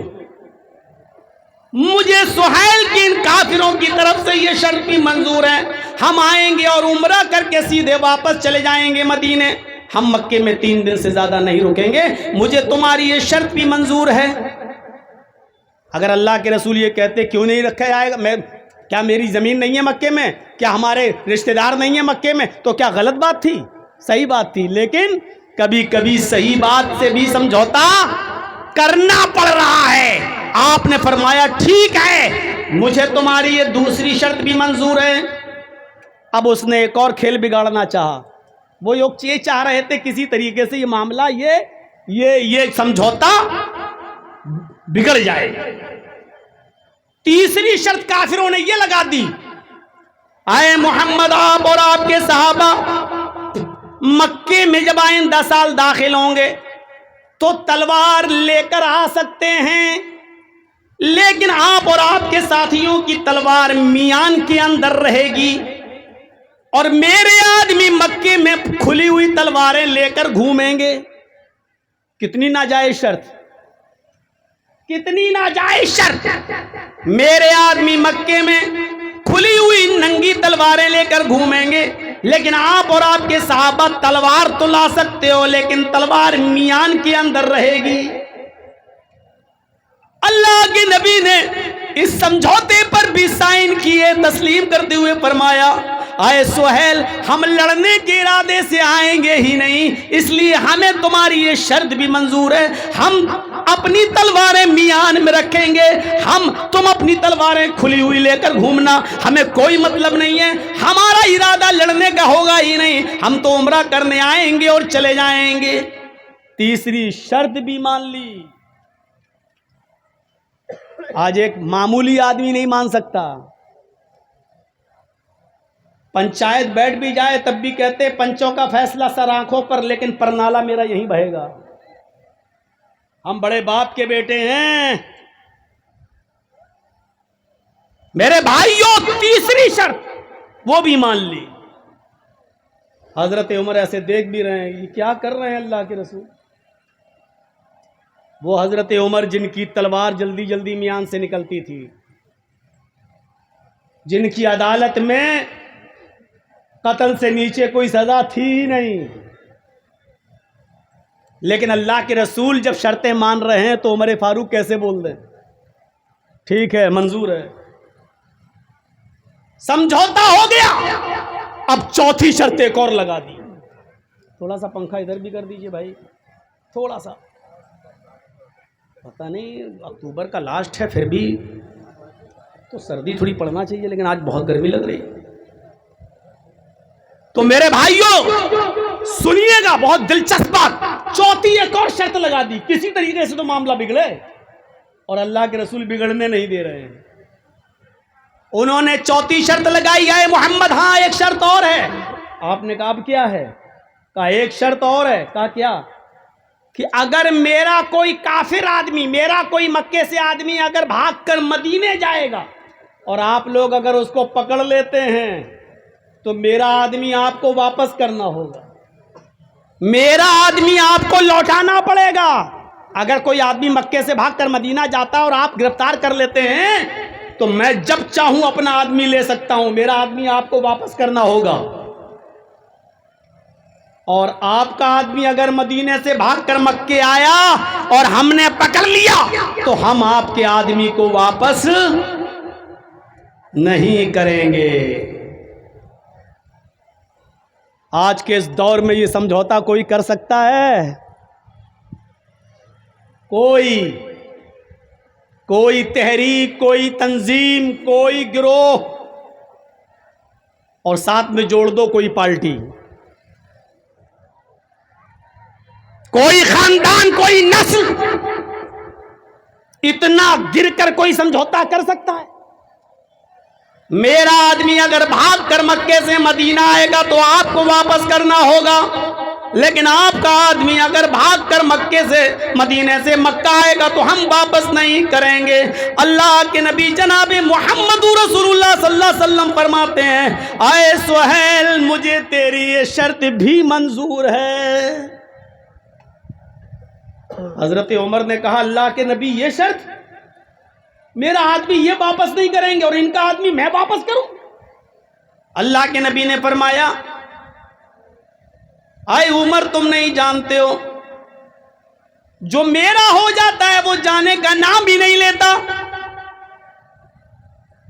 مجھے سہیل کی ان کافروں کی طرف سے یہ شرط بھی منظور ہے، ہم آئیں گے اور عمرہ کر کے سیدھے واپس چلے جائیں گے مدینے، ہم مکے میں 3 دن سے زیادہ نہیں رکیں گے، مجھے تمہاری یہ شرط بھی منظور ہے۔ اگر اللہ کے رسول یہ کہتے کیوں نہیں رکھا جائے گا، کیا میری زمین نہیں ہے مکے میں، کیا ہمارے رشتہ دار نہیں ہیں مکے میں، تو کیا غلط بات تھی؟ صحیح بات تھی، لیکن کبھی کبھی صحیح بات سے بھی سمجھوتا کرنا پڑ رہا ہے۔ آپ نے فرمایا ٹھیک ہے، مجھے تمہاری یہ دوسری شرط بھی منظور ہے۔ اب اس نے ایک اور کھیل بگاڑنا چاہا، وہ یہ چاہ رہے تھے کسی طریقے سے یہ معاملہ یہ سمجھوتا بگڑ جائے۔ تیسری شرط کافروں نے یہ لگا دی، اے محمد آپ اور آپ کے صحابہ مکے میں جب آئندہ سال داخل ہوں گے تو تلوار لے کر آ سکتے ہیں، لیکن آپ اور آپ کے ساتھیوں کی تلوار میان کے اندر رہے گی، اور میرے آدمی مکے میں کھلی ہوئی تلواریں لے کر گھومیں گے۔ کتنی ناجائز شرط، کتنی ناجائز شرط! میرے آدمی مکے میں کھلی ہوئی ننگی تلواریں لے کر گھومیں گے، لیکن آپ اور آپ کے صحابہ تلوار تو لا سکتے ہو، لیکن تلوار میان کے اندر رہے گی۔ اللہ کے نبی نے اس سمجھوتے پر بھی سائن کیے، تسلیم کرتے ہوئے فرمایا اے سہیل، ہم لڑنے کے ارادے سے آئیں گے ہی نہیں، اس لیے ہمیں تمہاری یہ شرط بھی منظور ہے، ہم اپنی تلواریں میان میں رکھیں گے، تم اپنی تلواریں کھلی ہوئی لے کر گھومنا، ہمیں کوئی مطلب نہیں ہے، ہمارا ارادہ لڑنے کا ہوگا ہی نہیں، ہم تو عمرہ کرنے آئیں گے اور چلے جائیں گے۔ تیسری شرط بھی مان لی۔ آج ایک معمولی آدمی نہیں مان سکتا، پنچایت بیٹھ بھی جائے تب بھی کہتے پنچوں کا فیصلہ سر آنکھوں پر، لیکن پرنالہ میرا یہیں بہے گا، ہم بڑے باپ کے بیٹے ہیں۔ میرے بھائیوں، تیسری شرط وہ بھی مان لی۔ حضرت عمر ایسے دیکھ بھی رہے ہیں، یہ کیا کر رہے ہیں اللہ کے رسول؟ وہ حضرت عمر جن کی تلوار جلدی جلدی میان سے نکلتی تھی، جن کی عدالت میں قتل سے نیچے کوئی سزا تھی ہی نہیں، لیکن اللہ کے رسول جب شرطیں مان رہے ہیں تو عمر فاروق کیسے بول دیں ٹھیک ہے منظور ہے؟ سمجھوتا ہو گیا، اب چوتھی شرط ایک اور لگا دی۔ تھوڑا سا پنکھا ادھر بھی کر دیجئے بھائی، تھوڑا سا، پتہ نہیں اکتوبر کا لاسٹ ہے پھر بھی تو سردی تھوڑی پڑنا چاہیے، لیکن آج بہت گرمی لگ رہی ہے۔ تو میرے بھائیوں سنیے گا، بہت دلچسپ بات، چوتھی ایک اور شرط لگا دی، کسی طریقے سے تو معاملہ بگڑے، اور اللہ کے رسول بگڑنے نہیں دے رہے ہیں۔ انہوں نے چوتھی شرط لگائی، اے محمد ہاں ایک شرط اور ہے۔ آپ نے کہا اب کیا ہے؟ کہا ایک شرط اور ہے۔ کہا کیا؟ کہ اگر میرا کوئی کافر آدمی، میرا کوئی مکے سے آدمی اگر بھاگ کر مدینے جائے گا اور آپ لوگ اگر اس کو پکڑ لیتے ہیں تو میرا آدمی آپ کو واپس کرنا ہوگا، میرا آدمی آپ کو لوٹانا پڑے گا۔ اگر کوئی آدمی مکے سے بھاگ کر مدینہ جاتا ہے اور آپ گرفتار کر لیتے ہیں تو میں جب چاہوں اپنا آدمی لے سکتا ہوں، میرا آدمی آپ کو واپس کرنا ہوگا، اور آپ کا آدمی اگر مدینے سے بھاگ کر مکے آیا اور ہم نے پکڑ لیا تو ہم آپ کے آدمی کو واپس نہیں کریں گے۔ آج کے اس دور میں یہ سمجھوتا کوئی کر سکتا ہے؟ کوئی تحریک، کوئی تنظیم، کوئی گروہ، اور ساتھ میں جوڑ دو کوئی پارٹی، کوئی خاندان، کوئی نسل، اتنا گر کر کوئی سمجھوتا کر سکتا ہے؟ میرا آدمی اگر بھاگ کر مکے سے مدینہ آئے گا تو آپ کو واپس کرنا ہوگا، لیکن آپ کا آدمی اگر بھاگ کر مکے سے مدینے سے مکہ آئے گا تو ہم واپس نہیں کریں گے۔ اللہ کے نبی جناب محمد رسول اللہ صلی اللہ علیہ وسلم فرماتے ہیں، اے سہیل مجھے تیری یہ شرط بھی منظور ہے۔ حضرت عمر نے کہا، اللہ کے نبی یہ شرط؟ میرا آدمی یہ واپس نہیں کریں گے اور ان کا آدمی میں واپس کروں؟ اللہ کے نبی نے فرمایا، اے عمر تم نہیں جانتے ہو، جو میرا ہو جاتا ہے وہ جانے کا نام بھی نہیں لیتا،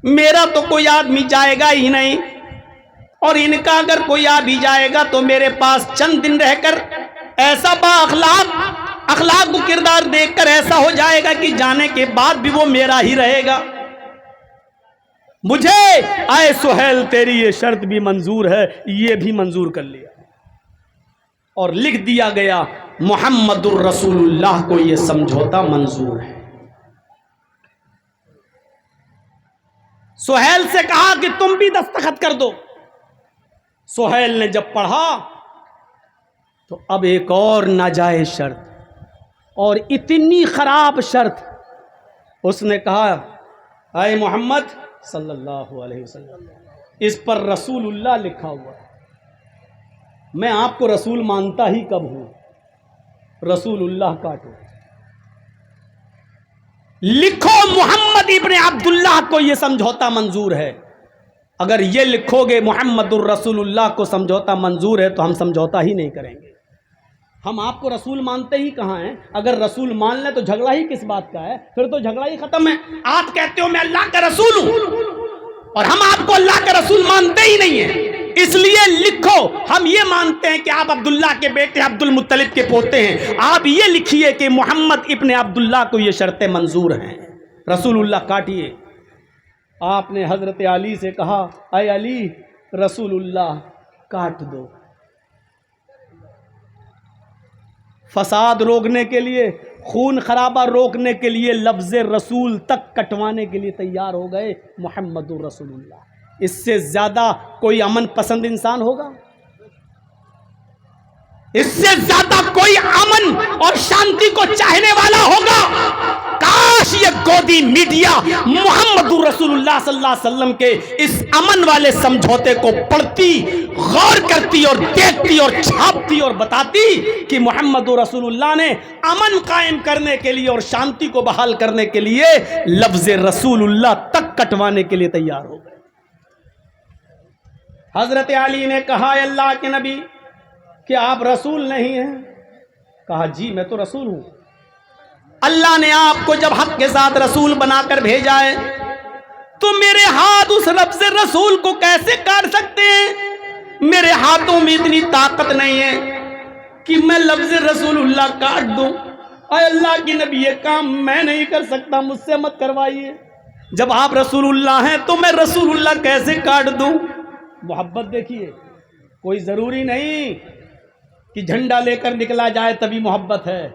میرا تو کوئی آدمی جائے گا ہی نہیں، اور ان کا اگر کوئی آ بھی جائے گا تو میرے پاس چند دن رہ کر ایسا با اخلاق و کردار دیکھ کر ایسا ہو جائے گا کہ جانے کے بعد بھی وہ میرا ہی رہے گا۔ مجھے اے سہیل تیری یہ شرط بھی منظور ہے، یہ بھی منظور کر لیا اور لکھ دیا گیا محمد الرسول اللہ کو یہ سمجھوتا منظور ہے۔ سہیل سے کہا کہ تم بھی دستخط کر دو۔ سہیل نے جب پڑھا تو اب ایک اور ناجائز شرط اور اتنی خراب شرط، اس نے کہا، اے محمد صلی اللہ علیہ وسلم، اس پر رسول اللہ لکھا ہوا ہے، میں آپ کو رسول مانتا ہی کب ہوں، رسول اللہ کاٹو، لکھو محمد ابن عبداللہ کو یہ سمجھوتا منظور ہے۔ اگر یہ لکھو گے محمد الرسول اللہ کو سمجھوتا منظور ہے تو ہم سمجھوتا ہی نہیں کریں گے۔ ہم آپ کو رسول مانتے ہی کہاں ہیں؟ اگر رسول مان لیں تو جھگڑا ہی کس بات کا ہے؟ پھر تو جھگڑا ہی ختم ہے۔ آپ کہتے ہو میں اللہ کا رسول ہوں اور ہم آپ کو اللہ کا رسول مانتے ہی نہیں ہیں، اس لیے لکھو ہم یہ مانتے ہیں کہ آپ عبداللہ کے بیٹے عبد المطلب کے پوتے ہیں، آپ یہ لکھیے کہ محمد ابن عبداللہ کو یہ شرطیں منظور ہیں، رسول اللہ کاٹیے۔ آپ نے حضرت علی سے کہا، اے علی رسول اللہ کاٹ دو۔ فساد روکنے کے لیے، خون خرابہ روکنے کے لیے لفظ رسول تک کٹوانے کے لیے تیار ہو گئے محمد رسول اللہ۔ اس سے زیادہ کوئی امن پسند انسان ہوگا؟ اس سے زیادہ کوئی امن اور شانتی کو چاہنے والا ہوگا؟ کاش یہ گودی میڈیا محمد رسول اللہ صلی اللہ علیہ وسلم کے اس امن والے سمجھوتے کو پڑھتی، غور کرتی اور دیکھتی اور چھاپتی اور بتاتی کہ محمد رسول اللہ نے امن قائم کرنے کے لیے اور شانتی کو بحال کرنے کے لیے لفظ رسول اللہ تک کٹوانے کے لیے تیار ہو گئے۔ حضرت علی نے کہا، اے اللہ کے نبی کہ آپ رسول نہیں ہیں؟ کہا جی میں تو رسول ہوں۔ اللہ نے آپ کو جب حق کے ساتھ رسول بنا کر بھیجا ہے تو میرے ہاتھ اس لفظ رسول کو کیسے کاٹ سکتے ہیں؟ میرے ہاتھوں میں اتنی طاقت نہیں ہے کہ میں لفظ رسول اللہ کاٹ دوں۔ اے اللہ کی نبی یہ کام میں نہیں کر سکتا، مجھ سے مت کروائیے۔ جب آپ رسول اللہ ہیں تو میں رسول اللہ کیسے کاٹ دوں؟ محبت دیکھیے، کوئی ضروری نہیں کہ جھنڈا لے کر نکلا جائے تبھی محبت ہے،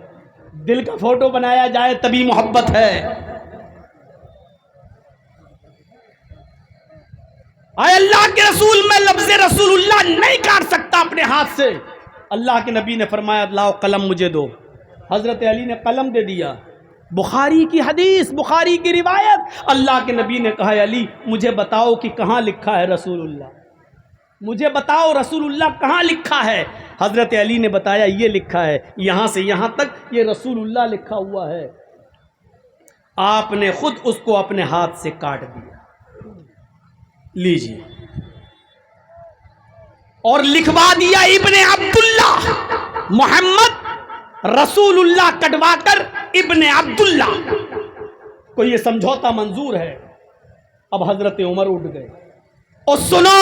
دل کا فوٹو بنایا جائے تبھی محبت ہے۔ اے اللہ کے رسول میں لفظ رسول اللہ نہیں کاٹ سکتا اپنے ہاتھ سے۔ اللہ کے نبی نے فرمایا لاؤ قلم مجھے دو۔ حضرت علی نے قلم دے دیا۔ بخاری کی حدیث، بخاری کی روایت، اللہ کے نبی نے کہا علی مجھے بتاؤ کہ کہاں لکھا ہے رسول اللہ، مجھے بتاؤ رسول اللہ کہاں لکھا ہے؟ حضرت علی نے بتایا یہ لکھا ہے، یہاں سے یہاں تک یہ رسول اللہ لکھا ہوا ہے۔ آپ نے خود اس کو اپنے ہاتھ سے کاٹ دیا، لیجیے، اور لکھوا دیا ابن عبداللہ، محمد رسول اللہ کٹوا کر ابن عبداللہ کو یہ سمجھوتا منظور ہے۔ اب حضرت عمر اٹھ گئے، اور سنو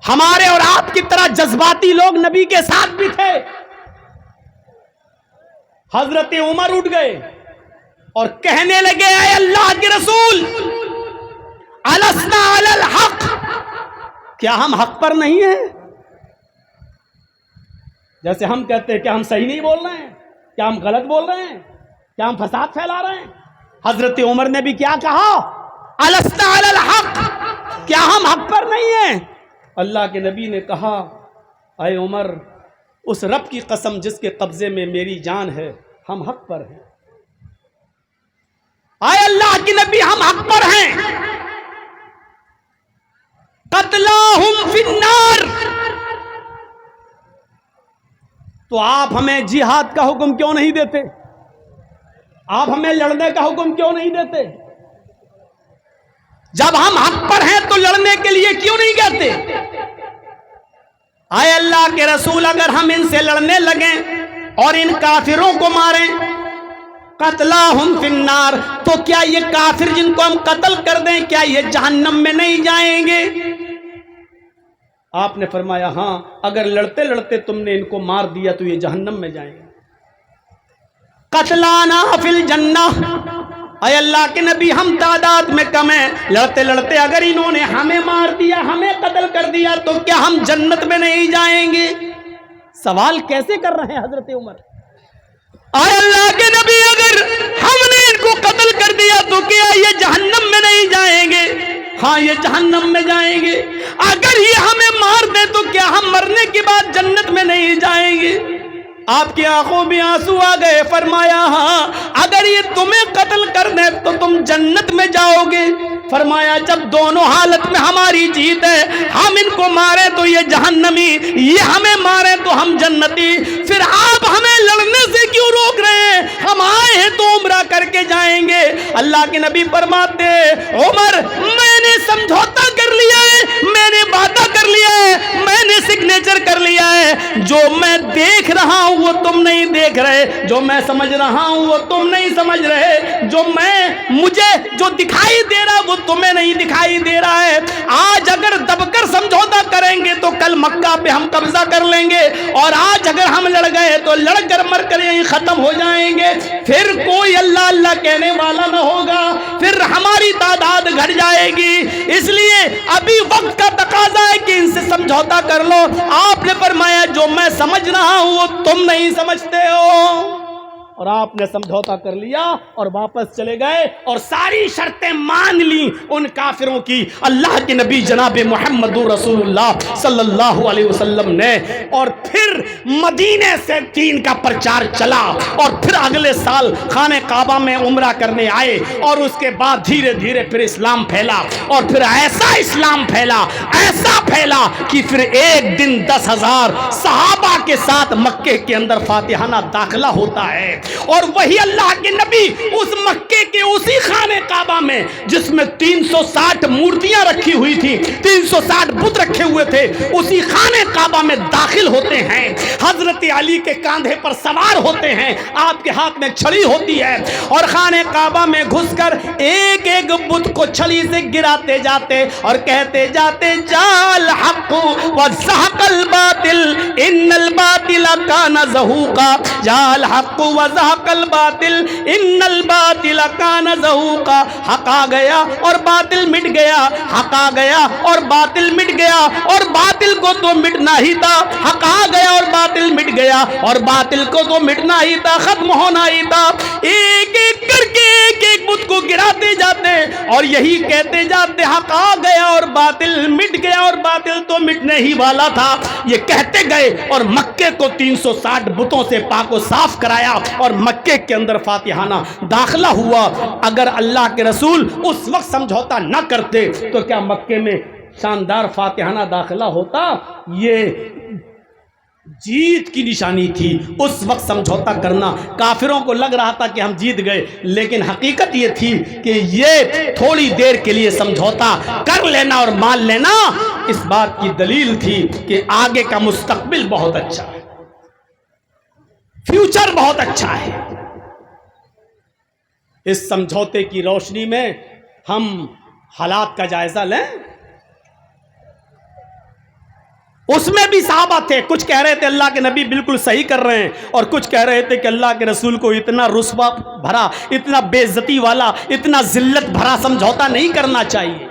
ہمارے اور آپ کی طرح جذباتی لوگ نبی کے ساتھ بھی تھے. حضرت عمر اٹھ گئے اور کہنے لگے اے اللہ کے رسول السنا علی الحق، کیا ہم حق پر نہیں ہیں؟ جیسے ہم کہتے ہیں کیا ہم صحیح نہیں بول رہے ہیں، کیا ہم غلط بول رہے ہیں، کیا ہم فساد پھیلا رہے ہیں؟ حضرت عمر نے بھی کیا کہا؟ السنا علی الحق، کیا ہم حق پر نہیں ہیں؟ اللہ کے نبی نے کہا اے عمر اس رب کی قسم جس کے قبضے میں میری جان ہے، ہم حق پر ہیں. اے اللہ کے نبی ہم حق پر ہیں. قتلاہم فی النار، تو آپ ہمیں جہاد کا حکم کیوں نہیں دیتے؟ آپ ہمیں لڑنے کا حکم کیوں نہیں دیتے؟ جب ہم حق پر ہیں تو لڑنے کے لیے کیوں نہیں کہتے؟ اے اللہ کے رسول اگر ہم ان سے لڑنے لگیں اور ان کافروں کو ماریں، قتلاہم فی النار، تو کیا یہ کافر جن کو ہم قتل کر دیں کیا یہ جہنم میں نہیں جائیں گے؟ آپ نے فرمایا ہاں، اگر لڑتے لڑتے تم نے ان کو مار دیا تو یہ جہنم میں جائیں گے. قتلانا فی الجنہ، اے اللہ کے نبی ہم تعداد میں کم ہیں، لڑتے لڑتے اگر انہوں نے ہمیں مار دیا، ہمیں قتل کر دیا تو کیا ہم جنت میں نہیں جائیں گے؟ سوال کیسے کر رہے ہیں حضرت عمر؟ اے اللہ کے نبی اگر ہم نے ان کو قتل کر دیا تو کیا یہ جہنم میں نہیں جائیں گے؟ ہاں یہ جہنم میں جائیں گے. اگر یہ ہمیں مار دے تو کیا ہم مرنے کے بعد جنت میں نہیں جائیں گے؟ آپ کی آنکھوں میں آنسو آ گئے. فرمایا ہاں اگر یہ تمہیں قتل کر دیں تو تم جنت میں جاؤ گے. فرمایا جب دونوں حالت میں ہماری جیت ہے، ہم ان کو مارے تو یہ جہنمی، یہ ہمیں مارے تو ہم جنتی، پھر آپ ہمیں لڑنے سے کیوں روک رہے ہیں؟ ہم آئے ہیں تو عمرہ کر کے جائیں گے. اللہ کے نبی فرماتے عمر میں نے سمجھوتا کر لیا ہے، میں نے وعدہ کر لیا ہے، میں نے سگنیچر کر لیا ہے. جو میں دیکھ رہا ہوں وہ تم نہیں دیکھ رہے، جو میں سمجھ رہا ہوں وہ تم نہیں سمجھ رہے، جو مجھے جو دکھائی دے رہا وہ تمہیں نہیں دکھائی دے رہا ہے. آج اگر دب کر سمجھوتا کریں گے تو کل مکہ پہ ہم قبضہ کر لیں گے، اور آج اگر ہم لڑ گئے تو لڑ کر مر کر یہیں ختم ہو جائیں گے. پھر کوئی اللہ اللہ کہنے والا نہ ہوگا، پھر ہماری تعداد گھٹ جائے گی. اس لیے ابھی وقت کا تقاضا ہے کہ ان سے سمجھوتا کر لو. آپ نے فرمایا جو میں سمجھ رہا ہوں وہ تم نہیں سمجھتے ہو، اور آپ نے سمجھوتا کر لیا اور واپس چلے گئے اور ساری شرطیں مان لی ان کافروں کی اللہ کے نبی جناب محمد رسول اللہ صلی اللہ علیہ وسلم نے. اور پھر مدینے سے دین کا پرچار چلا، اور پھر اگلے سال خانہ کعبہ میں عمرہ کرنے آئے، اور اس کے بعد دھیرے دھیرے پھر اسلام پھیلا، اور پھر ایسا اسلام پھیلا، ایسا پھیلا کہ پھر ایک دن 10,000 صحابہ کے ساتھ مکے کے اندر فاتحانہ داخلہ ہوتا ہے. اور وہی اللہ کے نبی اس مکے کے اسی خانہ کعبہ میں جس میں 360 مورتیاں رکھی ہوئی تھی، 360 بت رکھے ہوئے تھے، اسی خانہ کعبہ میں داخل ہوتے ہیں. حضرت علی کے کاندھے پر سوار ہوتے ہیں، آپ کے ہاتھ میں چھڑی ہوتی ہے، اور خانہ کعبہ میں گھس کر ایک ایک بت کو چھڑی سے گراتے جاتے اور کہتے جاتے جال حق وزحق الباطل ان الباطل کان زہوقا، جال حق وزحق الباطل ان الباطل کان زہوقا. حق آ گیا اور باطل مٹ گیا، حق آ گیا اور باطل مٹ گیا، اور باطل کو تو مٹنا ہی تھا. حق آ گیا اور باطل مٹ گیا، اور باطل کو تو مٹنا ہی تھا، ختم ہونا ہی تھا. ایک ایک کر کے ایک ایک بت کو گراتے جاتے اور یہی کہتے جاتے حق آ گیا اور باطل مٹ گیا، اور باطل تو مٹنے ہی والا تھا. یہ کہتے گئے اور مکے کو 360 بتوں سے پاک و صاف کرایا، اور مکے کے اندر فاتحانہ داخلہ ہوا. اگر اللہ کے رسول اس وقت سمجھوتا نہ کرتے تو کیا مکے میں شاندار فاتحانہ داخلہ ہوتا؟ یہ جیت کی نشانی تھی. اس وقت سمجھوتا کرنا، کافروں کو لگ رہا تھا کہ ہم جیت گئے، لیکن حقیقت یہ تھی کہ یہ تھوڑی دیر کے لیے سمجھوتا کر لینا اور مان لینا اس بات کی دلیل تھی کہ آگے کا مستقبل بہت اچھا ہے، فیوچر بہت اچھا ہے. اس سمجھوتے کی روشنی میں ہم حالات کا جائزہ لیں. اس میں بھی صحابہ تھے، کچھ کہہ رہے تھے اللہ کے نبی بالکل صحیح کر رہے ہیں، اور کچھ کہہ رہے تھے کہ اللہ کے رسول کو اتنا رسوا بھرا، اتنا بے عزتی والا، اتنا ذلت بھرا سمجھوتا نہیں کرنا چاہیے۔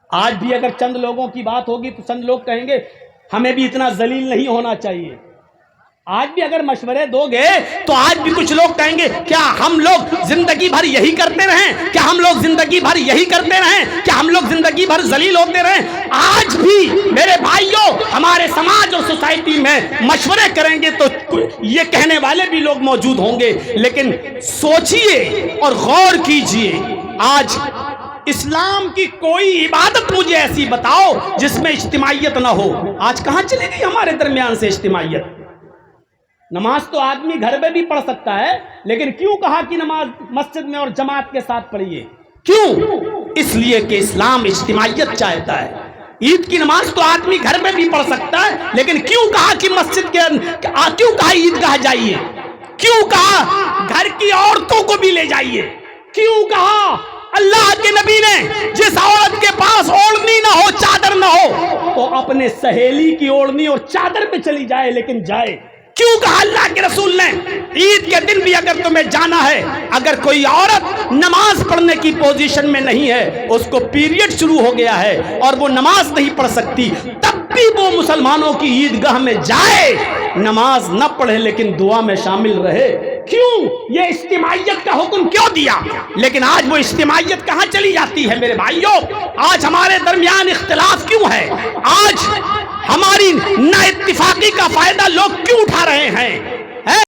آج بھی اگر چند لوگوں کی بات ہوگی تو چند لوگ کہیں گے ہمیں بھی اتنا ذلیل نہیں ہونا چاہیے۔ آج بھی اگر مشورے دو گے تو آج بھی کچھ لوگ کہیں گے کیا ہم لوگ زندگی بھر یہی کرتے رہیں، کیا ہم لوگ زندگی بھر یہی کرتے رہیں، کیا ہم لوگ زندگی بھر ذلیل ہوتے رہیں؟ آج بھی میرے بھائیوں ہمارے سماج اور سوسائٹی میں مشورے کریں گے تو یہ کہنے والے بھی لوگ موجود ہوں گے، لیکن سوچئے اور غور کیجئے، آج اسلام کی کوئی عبادت مجھے ایسی بتاؤ جس میں اجتماعیت نہ ہو۔ آج کہاں چلے گئی ہمارے درمیان سے اجتماعیت؟ نماز تو آدمی گھر میں بھی پڑھ سکتا ہے، لیکن کیوں کہا کہ نماز مسجد میں اور جماعت کے ساتھ پڑھیے؟ کیوں؟ اس لیے کہ اسلام اجتماعیت چاہتا ہے۔ عید کی نماز تو آدمی گھر میں بھی پڑھ سکتا ہے، لیکن کیوں کہا کہ مسجد کے کیوں کہا عیدگاہ جائیے؟ کیوں کہا گھر کی عورتوں کو بھی لے جائیے؟ کیوں کہا اللہ کے نبی نے جس عورت کے پاس اوڑھنی نہ ہو، چادر نہ ہو، تو اپنے سہیلی کی اوڑھنی اور چادر پہ چلی جائے، لیکن جائے؟ کیوں کہا اللہ کے رسول نے عید کے دن بھی اگر تمہیں جانا ہے، اگر کوئی عورت نماز پڑھنے کی پوزیشن میں نہیں ہے، اس کو پیریڈ شروع ہو گیا ہے اور وہ نماز نہیں پڑھ سکتی، تب بھی وہ مسلمانوں کی عیدگاہ میں جائے، نماز نہ پڑھے لیکن دعا میں شامل رہے؟ کیوں؟ یہ اجتماعیت کا حکم کیوں دیا؟ لیکن آج وہ اجتماعیت کہاں چلی جاتی ہے میرے بھائیوں؟ آج ہمارے درمیان اختلاف کیوں ہے؟ آج ہماری نا اتفاقی کا فائدہ لوگ کیوں اٹھا رہے ہیں؟